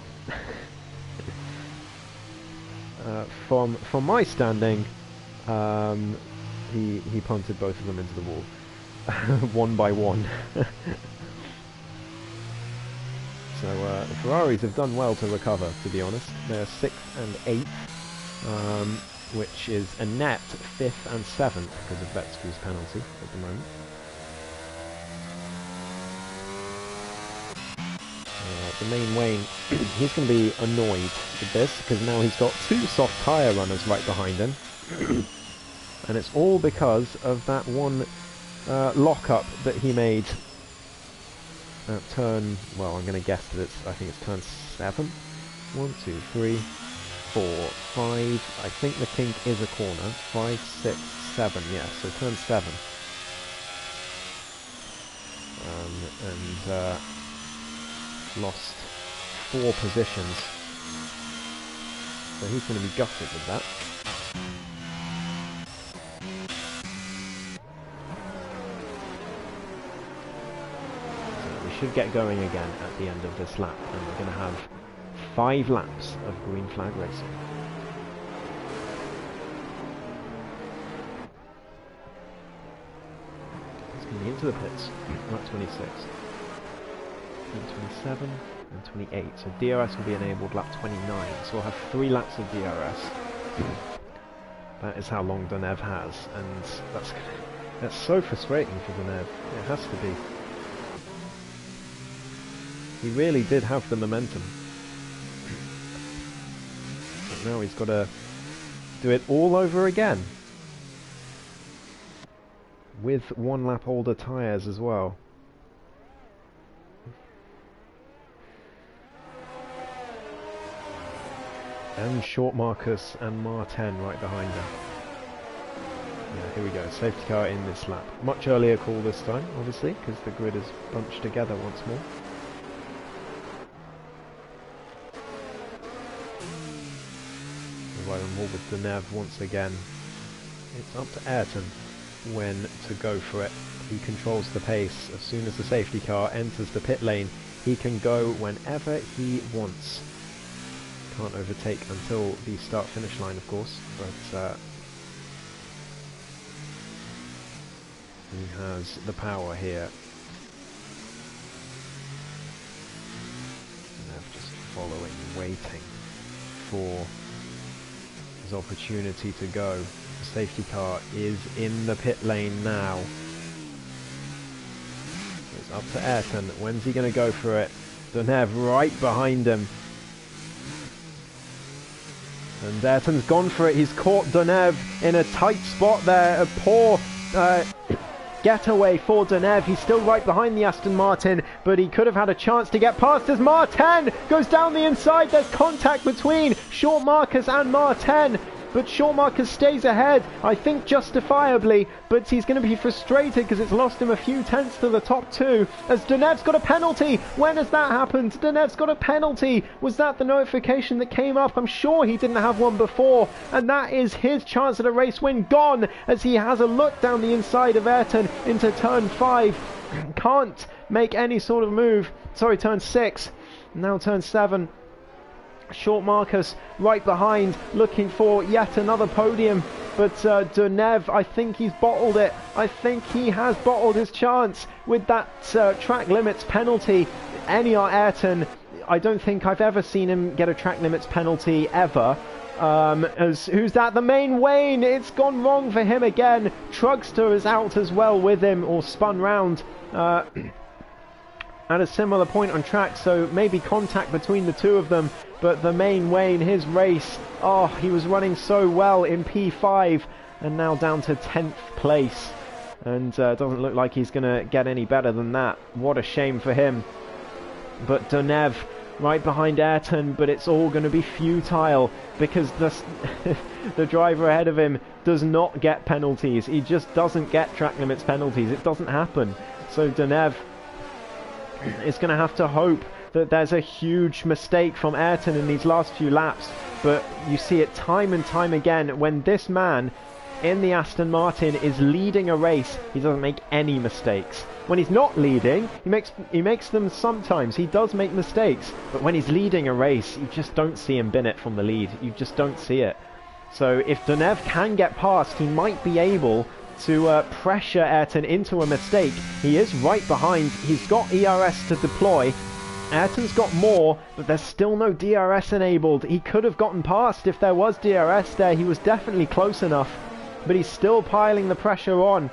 from my standing, he punted both of them into the wall, one by one. So the Ferraris have done well to recover, to be honest. They're 6th and 8th, which is a net 5th and 7th because of Vetsku's penalty at the moment. The main Wayne, he's going to be annoyed with this because now he's got 2 soft tyre runners right behind him. And it's all because of that one lock-up that he made at turn, well, I'm going to guess that I think it's turn 7. 1, 2, 3, 4, 5. I think the kink is a corner. 5, 6, 7, yeah, so turn 7. And lost 4 positions. So he's going to be gutted with that. should get going again at the end of this lap, and we're going to have 5 laps of green flag racing. He's coming into the pits, lap 26, lap 27 and 28, so DRS will be enabled lap 29, so we'll have 3 laps of DRS. That is how long Deneuve has, and that's so frustrating for Deneuve. It has to be. He really did have the momentum. But now he's got to do it all over again. With 1 lap older tyres as well. And Short Marcus and Martin right behind him. Yeah, here we go. Safety car in this lap. Much earlier call this time, obviously, because the grid is bunched together once more. More with Deneuve once again. It's up to Ayrton when to go for it. He controls the pace. As soon as the safety car enters the pit lane, he can go whenever he wants. Can't overtake until the start-finish line, of course, but he has the power here. Deneuve just following, waiting for his opportunity to go. The safety car is in the pit lane now. It's up to Ayrton. When's he going to go for it? Deneuve right behind him. And Ayrton's gone for it. He's caught Deneuve in a tight spot there. A poor getaway for Deneuve. He's still right behind the Aston Martin, but he could have had a chance to get past as Martin goes down the inside. There's contact between Short Marcus and Martin, but Short Marcus stays ahead, I think justifiably, but he's going to be frustrated because it's lost him a few tenths to the top 2, as Deneuve's got a penalty. When has that happened? Deneuve's got a penalty. Was that the notification that came up? I'm sure he didn't have one before, and that is his chance at a race win gone, as he has a look down the inside of Ayrton into turn 5. Can't make any sort of move. Sorry, turn 6. Now turn 7. Short Marcus right behind, looking for yet another podium, but Deneuve, I think he's bottled it. I think he has bottled his chance with that track limits penalty. Ayrton, I don't think I've ever seen him get a track limits penalty ever. Who's that? The main Wayne. It's gone wrong for him again. Trugster is out as well with him, or spun round at a similar point on track, so maybe contact between the two of them. But the main Wayne, his race, oh, he was running so well in P5, and now down to 10th place, and doesn't look like he's going to get any better than that. What a shame for him. But Deneuve right behind Ayrton, but it's all going to be futile, because the driver ahead of him does not get penalties. He just doesn't get track limits penalties. It doesn't happen. So Deneuve is going to have to hope that there's a huge mistake from Ayrton in these last few laps, but you see it time and time again. When this man in the Aston Martin is leading a race, he doesn't make any mistakes. When he's not leading, he makes them sometimes. He does make mistakes, but when he's leading a race, you just don't see him bin it from the lead. You just don't see it. So if Deneuve can get past, he might be able to pressure Ayrton into a mistake. He is right behind. He's got ERS to deploy. Ayrton's got more, but there's still no DRS enabled. He could have gotten past if there was DRS there. He was definitely close enough, but he's still piling the pressure on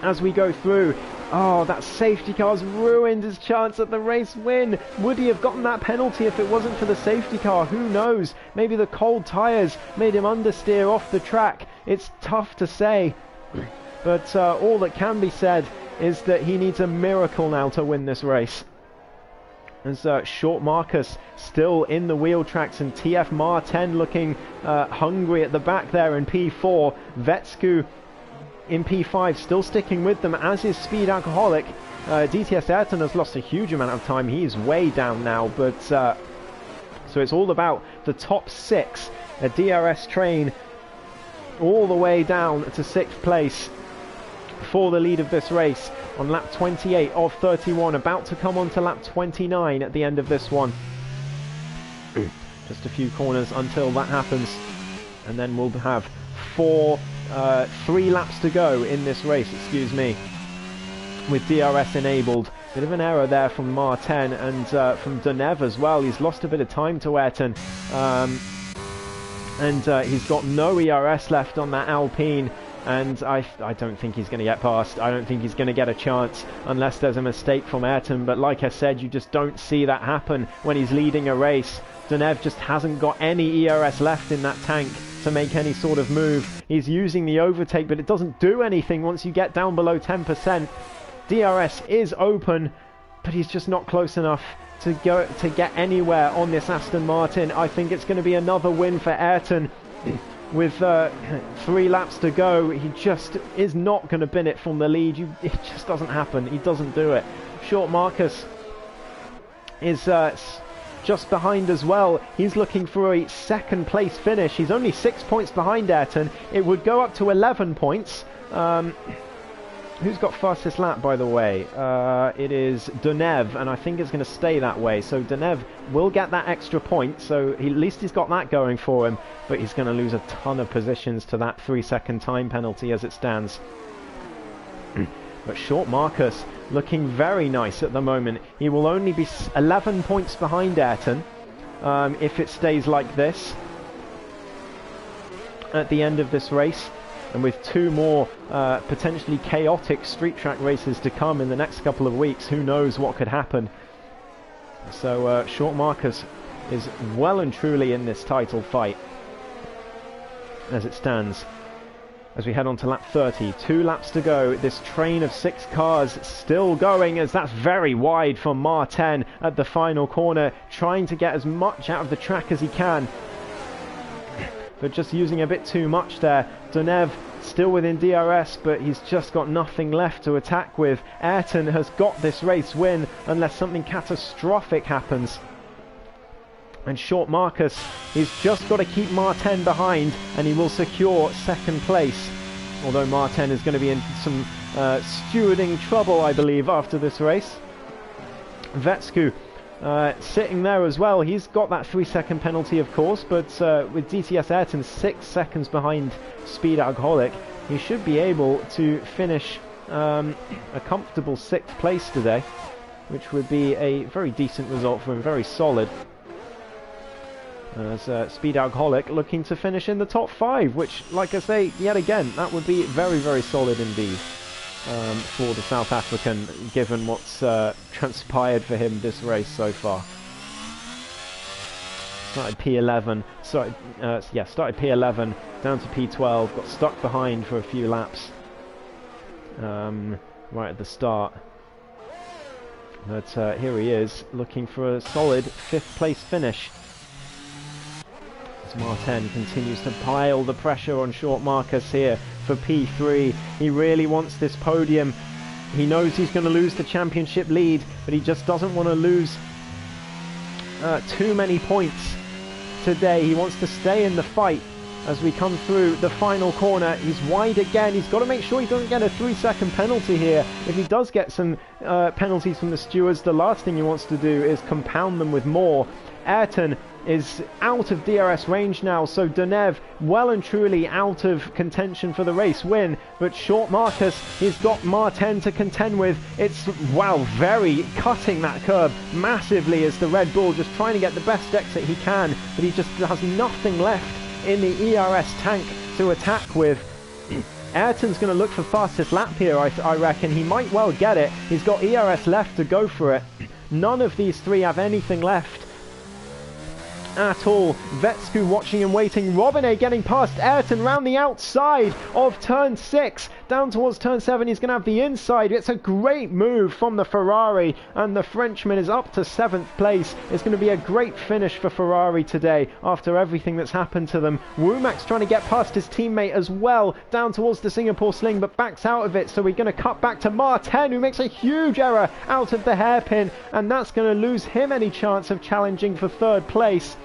as we go through. Oh, that safety car's ruined his chance at the race win. Would he have gotten that penalty if it wasn't for the safety car? Who knows? Maybe the cold tyres made him understeer off the track. It's tough to say, but all that can be said is that he needs a miracle now to win this race. As Short Marcus still in the wheel tracks, and TF Martin looking hungry at the back there in P4. Vetsku in P5 still sticking with them, as is Speed Alcoholic. DTS Ayrton has lost a huge amount of time. He's way down now, but so it's all about the top 6. A DRS train all the way down to 6th place for the lead of this race. on lap 28 of 31, about to come on to lap 29 at the end of this one. Just a few corners until that happens, and then we'll have 3 laps to go in this race, excuse me, with DRS enabled. Bit of an error there from Martin and from Deneuve as well. He's lost a bit of time to Ayrton, and he's got no ERS left on that Alpine, and I don't think he's going to get past. I don't think he's going to get a chance unless there's a mistake from Ayrton, but like I said, you just don't see that happen when he's leading a race. Deneuve just hasn't got any ERS left in that tank to make any sort of move. He's using the overtake, but it doesn't do anything once you get down below 10%. DRS is open, but he's just not close enough to get anywhere on this Aston Martin. I think it's going to be another win for Ayrton. With 3 laps to go, he just is not going to bin it from the lead. It just doesn't happen. He doesn't do it. Short Marcus is just behind as well. He's looking for a second place finish. He's only 6 points behind Ayrton. It would go up to 11 points. Who's got fastest lap, by the way? It is Deneuve, and I think it's going to stay that way. So Deneuve will get that extra point, so at least he's got that going for him, but he's going to lose a ton of positions to that 3-second time penalty as it stands. But Short Marcus looking very nice at the moment. He will only be 11 points behind Ayrton if it stays like this at the end of this race. And with 2 more potentially chaotic street track races to come in the next couple of weeks, who knows what could happen. So Short Marcus is well and truly in this title fight as it stands. As we head on to lap 30, 2 laps to go. This train of 6 cars still going, as that's very wide for Martin at the final corner, trying to get as much out of the track as he can, but just using a bit too much there. Deneuve still within DRS, but he's just got nothing left to attack with. Ayrton has got this race win unless something catastrophic happens. And Short Marcus, he's just got to keep Martin behind and he will secure second place. Although Martin is going to be in some stewarding trouble, I believe, after this race. Vetsku sitting there as well. He's got that 3-second penalty, of course, but with DTS Ayrton 6 seconds behind Speed Alcoholic, he should be able to finish a comfortable 6th place today, which would be a very decent result for him, very solid. As Speed Alcoholic looking to finish in the top 5, which, like I say, yet again, that would be very, very solid indeed. For the South African, given what's transpired for him this race so far. Started P11, started P11 down to P12, got stuck behind for a few laps right at the start. But here he is, looking for a solid 5th place finish. As Martin continues to pile the pressure on Short Marcus here for P3. He really wants this podium. He knows he's going to lose the championship lead, but he just doesn't want to lose too many points today. He wants to stay in the fight as we come through the final corner. He's wide again. He's got to make sure he doesn't get a 3-second penalty here. If he does get some penalties from the stewards, the last thing he wants to do is compound them with more. Ayrton is out of DRS range now, so Deneuve well and truly out of contention for the race win, but Short Marcus, he's got Martin to contend with. It's, wow, very cutting that curve massively as the Red Bull just trying to get the best exit he can, but he just has nothing left in the ERS tank to attack with. Ayrton's going to look for fastest lap here, I reckon. He might well get it. He's got ERS left to go for it. None of these 3 have anything left at all. Vetsku watching and waiting. Robinet getting past Ayrton round the outside of turn 6 down towards turn 7. He's going to have the inside. It's a great move from the Ferrari, and the Frenchman is up to 7th place. It's going to be a great finish for Ferrari today after everything that's happened to them. Womack's trying to get past his teammate as well down towards the Singapore Sling, but backs out of it, so we're going to cut back to Martin, who makes a huge error out of the hairpin, and that's going to lose him any chance of challenging for 3rd place.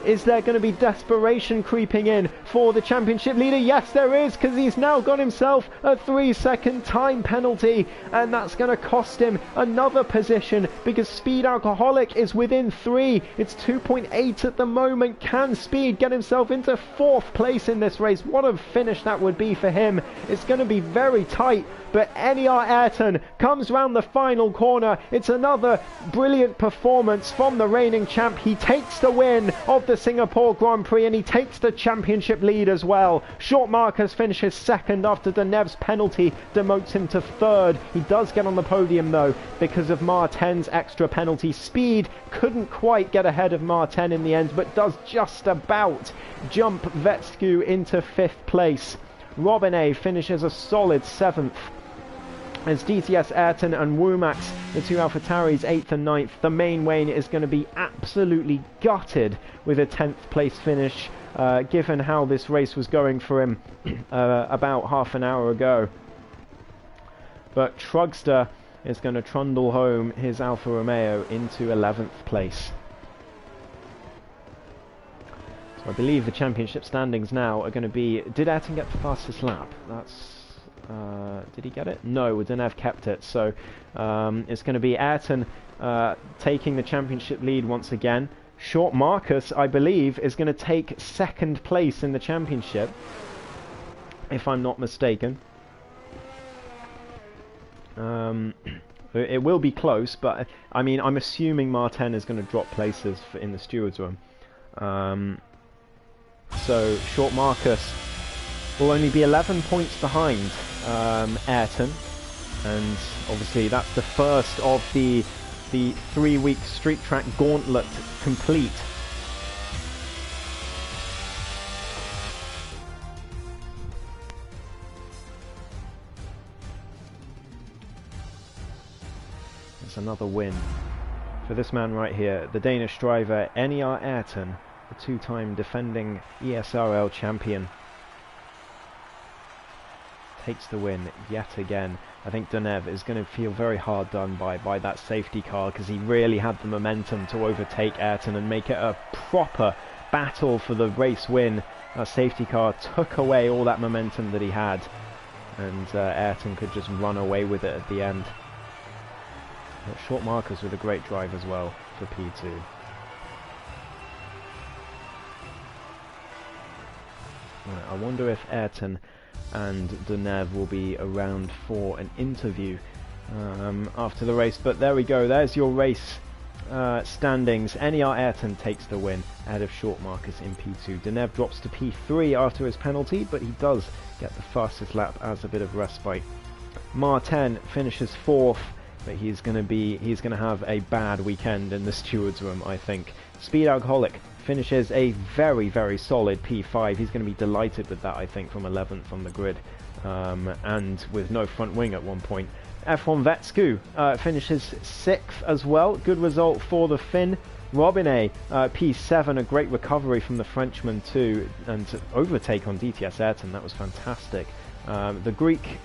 Is there going to be desperation creeping in for the championship leader? Yes, there is, because he's now got himself a 3-second time penalty, and that's going to cost him another position because Speed Alcoholic is within 3. It's 2.8 at the moment. Can Speed get himself into 4th place in this race? What a finish that would be for him. It's going to be very tight, but NER Ayrton comes round the final corner. It's another brilliant performance from the reigning champ. He takes the win of the Singapore Grand Prix, and he takes the championship lead as well. Short Marcus finishes 2nd after Denev's penalty demotes him to 3rd. He does get on the podium though because of Martin's extra penalty. Speed couldn't quite get ahead of Martin in the end, but does just about jump Vetsku into 5th place. Robinet finishes a solid 7th. As DTS Ayrton and Womax, the two AlphaTauris, 8th and 9th. The main Wayne is going to be absolutely gutted with a 10th place finish, given how this race was going for him about half an hour ago. But Trugster is going to trundle home his Alfa Romeo into 11th place. So I believe the championship standings now are going to be... Did Ayrton get the fastest lap? That's... did he get it? No, Denev kept it. So it's going to be Ayrton taking the championship lead once again. Short Marcus, I believe, is going to take 2nd place in the championship, if I'm not mistaken. It will be close, but I mean, I'm assuming Martin is going to drop places in the stewards room. So Short Marcus will only be 11 points behind Ayrton, and obviously that's the first of the 3-week street track gauntlet complete. It's another win for this man right here, the Danish driver NER Ayrton, the 2-time defending ESRL champion. Takes the win yet again. I think Denev is going to feel very hard done by that safety car, because he really had the momentum to overtake Ayrton and make it a proper battle for the race win. That safety car took away all that momentum that he had, and Ayrton could just run away with it at the end. But Short Marcus with a great drive as well for P2. Right, I wonder if Ayrton and Denev will be around for an interview after the race. But there we go, there's your race standings. NER Ayrton takes the win ahead of Short Marcus in P2. Denev drops to P3 after his penalty, but he does get the fastest lap as a bit of respite. Martin finishes 4th, but he's going to have a bad weekend in the stewards room, I think. Speed Alcoholic finishes a very, very solid P5. He's going to be delighted with that, I think, from 11th on the grid, and with no front wing at one point. F1 Vetsku finishes 6th as well. Good result for the Finn. Robinet, P7, a great recovery from the Frenchman too, and overtake on DTS Ayrton, that was fantastic. The Greek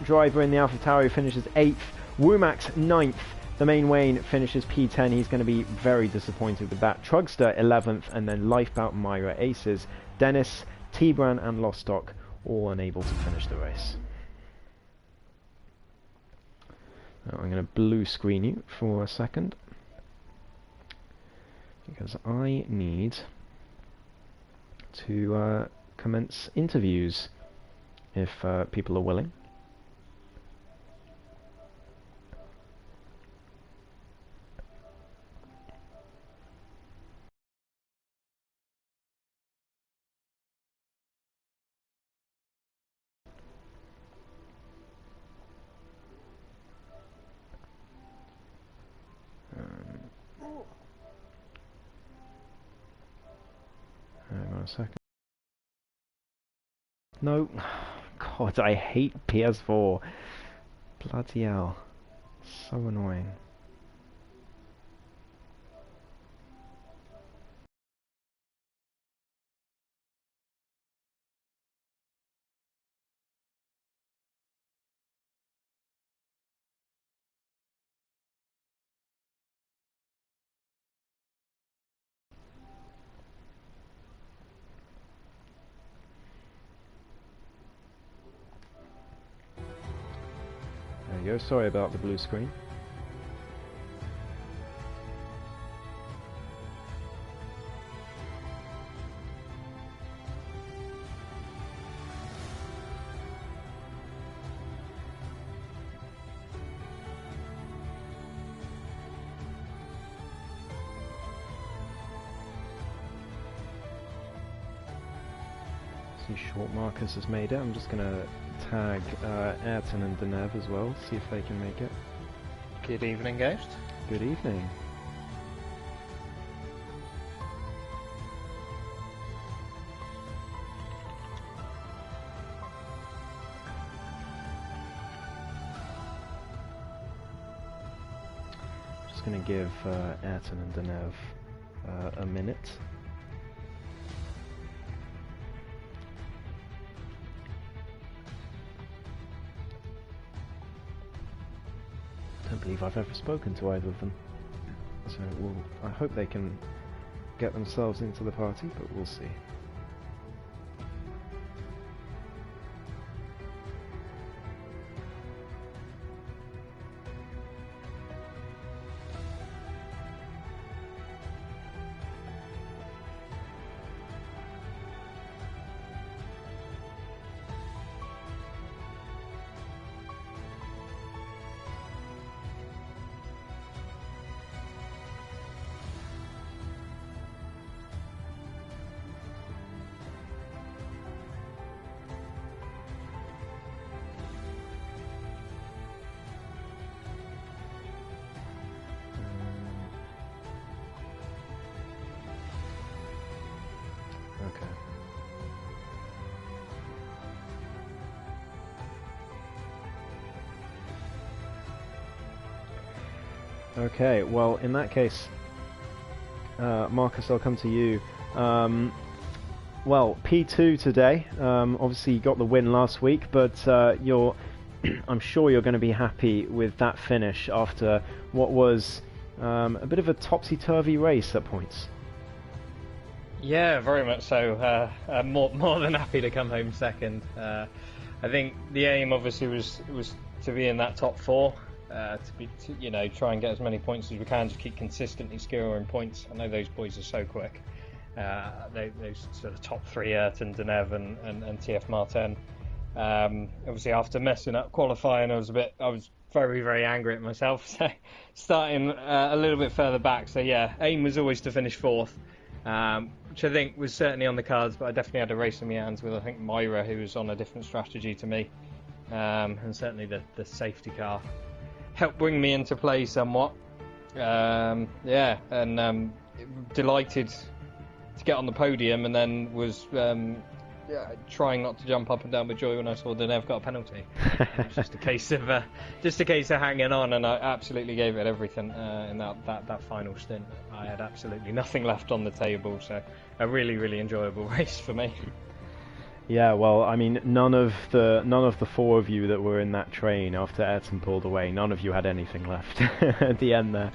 driver in the AlphaTauri finishes 8th. Womax 9th. The main Wayne finishes P10. He's going to be very disappointed with that. Trugster 11th, and then Lifebout Myra aces. Dennis, Tibran and Lostock all unable to finish the race. Now I'm going to blue screen you for a second, because I need to commence interviews if people are willing. Hang on a second. No. God, I hate PS4. Bloody hell. So annoying. go. Sorry about the blue screen. Short Marcus has made it. I'm just going to tag Ayrton and Denev as well, see if they can make it. Good evening, Ghost. Good evening. Just going to give Ayrton and Denev a minute. I don't believe I've ever spoken to either of them, so I hope they can get themselves into the party, but we'll see. Okay, well, in that case, Marcus, I'll come to you. Well, P2 today. Obviously, you got the win last week, but I'm sure you're going to be happy with that finish after what was a bit of a topsy-turvy race at points. Yeah, very much so. More than happy to come home second. I think the aim obviously was to be in that top four. Try and get as many points as we can, just keep consistently scoring points. I know those boys are so quick. Those sort of top three, Ayrton, Denev and TF Martin. Obviously, after messing up qualifying, I was very, very angry at myself. So starting a little bit further back. So yeah, aim was always to finish fourth, which I think was certainly on the cards. But I definitely had a race in my hands with, I think, Myra, who was on a different strategy to me, and certainly the safety car helped bring me into play somewhat. Delighted to get on the podium, and then was trying not to jump up and down with joy when I saw Denev got a penalty. It was just a case of hanging on, and I absolutely gave it everything in that final stint. I had absolutely nothing left on the table, so a really, really enjoyable race for me. Yeah, well, I mean, none of the four of you that were in that train after Ayrton pulled away, none of you had anything left at the end there.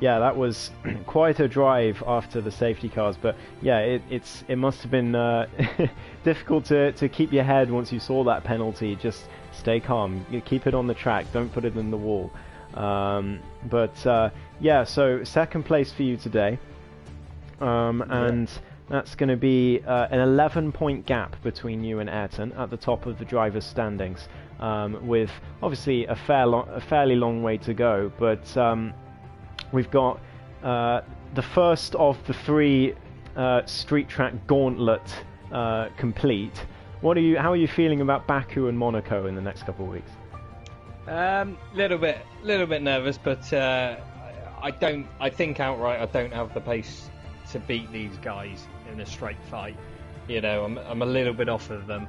Yeah, that was quite a drive after the safety cars. But yeah, it must have been difficult to keep your head once you saw that penalty. Just stay calm, you keep it on the track, don't put it in the wall. Yeah, so second place for you today, and that's going to be an 11-point gap between you and Ayrton at the top of the drivers' standings, with obviously a fairly long way to go. But we've got the first of the three street track gauntlet complete. How are you feeling about Baku and Monaco in the next couple of weeks? Little bit nervous, but I think outright I don't have the pace to beat these guys in a straight fight. You know, I'm a little bit off of them.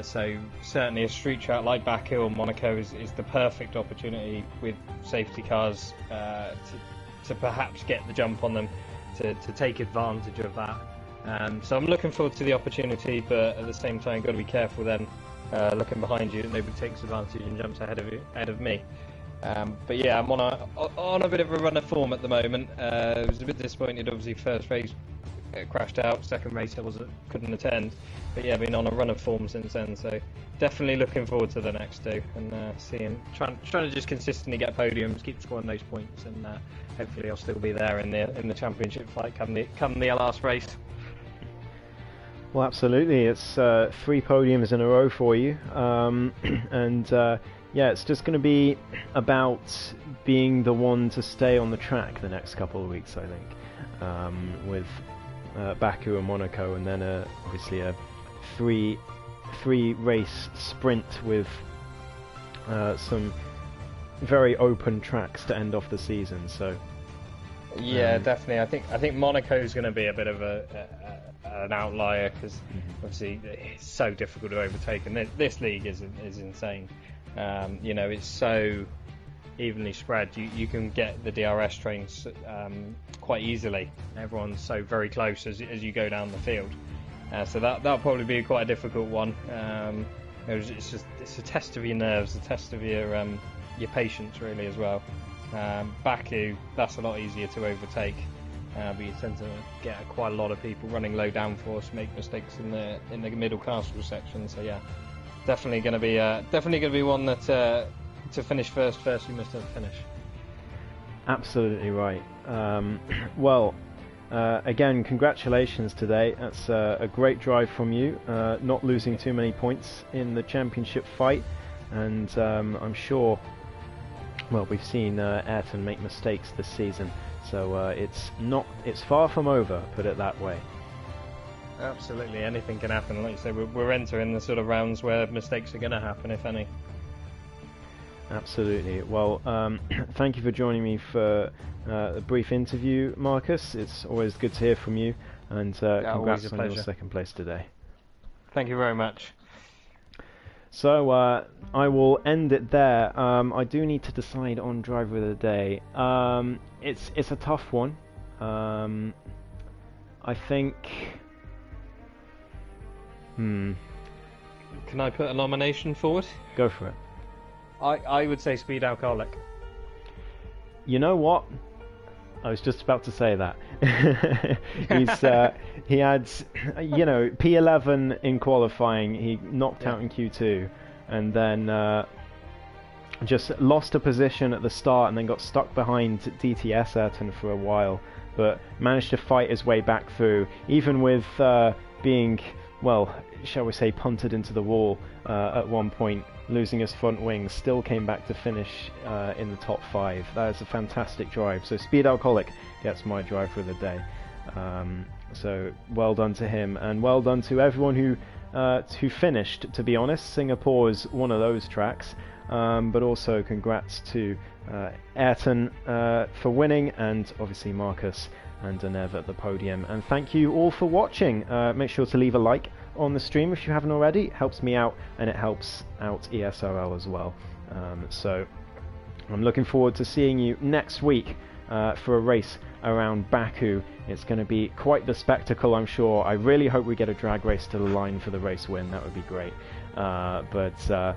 So certainly a street track like Baku or Monaco is the perfect opportunity with safety cars to perhaps get the jump on them, to take advantage of that. So I'm looking forward to the opportunity, but at the same time, got to be careful then, looking behind you, that nobody takes advantage and jumps ahead of me. But yeah, I'm on a bit of a run of form at the moment. I was a bit disappointed, obviously, first race it crashed out. Second race I couldn't attend, but yeah, been on a run of form since then. So definitely looking forward to the next two and trying to just consistently get podiums, keep scoring those points, and hopefully I'll still be there in the championship fight come the last race. Well, absolutely. It's 3 podiums in a row for you, and yeah, it's just going to be about being the one to stay on the track the next couple of weeks, I think, with Baku and Monaco, and then obviously a three race sprint with some very open tracks to end off the season. So yeah, definitely. I think Monaco is going to be a bit of an outlier because obviously it's so difficult to overtake, and this league is insane. It's so evenly spread. You can get the DRS trains quite easily. Everyone's so very close as you go down the field. So that'll probably be quite a difficult one. It's a test of your nerves, a test of your patience really as well. Baku, that's a lot easier to overtake, but you tend to get quite a lot of people running low downforce, make mistakes in the middle castle section. So yeah, definitely going to be one that to finish first you must have finish. Absolutely right. Again, congratulations today. That's a great drive from you, not losing too many points in the championship fight, and I'm sure, well, we've seen Ayrton make mistakes this season, so it's far from over, put it that way. Absolutely, anything can happen. Like you say, we're entering the sort of rounds where mistakes are going to happen, if any. Absolutely. Well, thank you for joining me for a brief interview, Marcus. It's always good to hear from you, and congrats on your second place today. Thank you very much. So I will end it there. I do need to decide on driver of the day. It's a tough one. I think. Can I put a nomination forward? Go for it. I would say Speed Alcoholic. You know what? I was just about to say that. He had, P11 in qualifying. He knocked out in Q2, and then just lost a position at the start, and then got stuck behind DTS Ayrton for a while, but managed to fight his way back through, even with being, well, shall we say, punted into the wall at one point. Losing his front wing, still came back to finish in the top 5. That is a fantastic drive. So Speed Alcoholic gets my drive for the day. So well done to him, and well done to everyone who finished. To be honest, Singapore is one of those tracks, but also congrats to Ayrton for winning, and obviously Marcus and Danev at the podium. And thank you all for watching. Make sure to leave a like on the stream if you haven't already. It helps me out, and it helps out ESRL as well. So I'm looking forward to seeing you next week for a race around Baku. It's going to be quite the spectacle, I'm sure. I really hope we get a drag race to the line for the race win. That would be great. But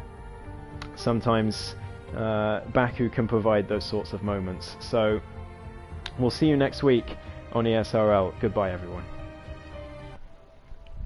sometimes Baku can provide those sorts of moments. So we'll see you next week on ESRL. Goodbye, everyone.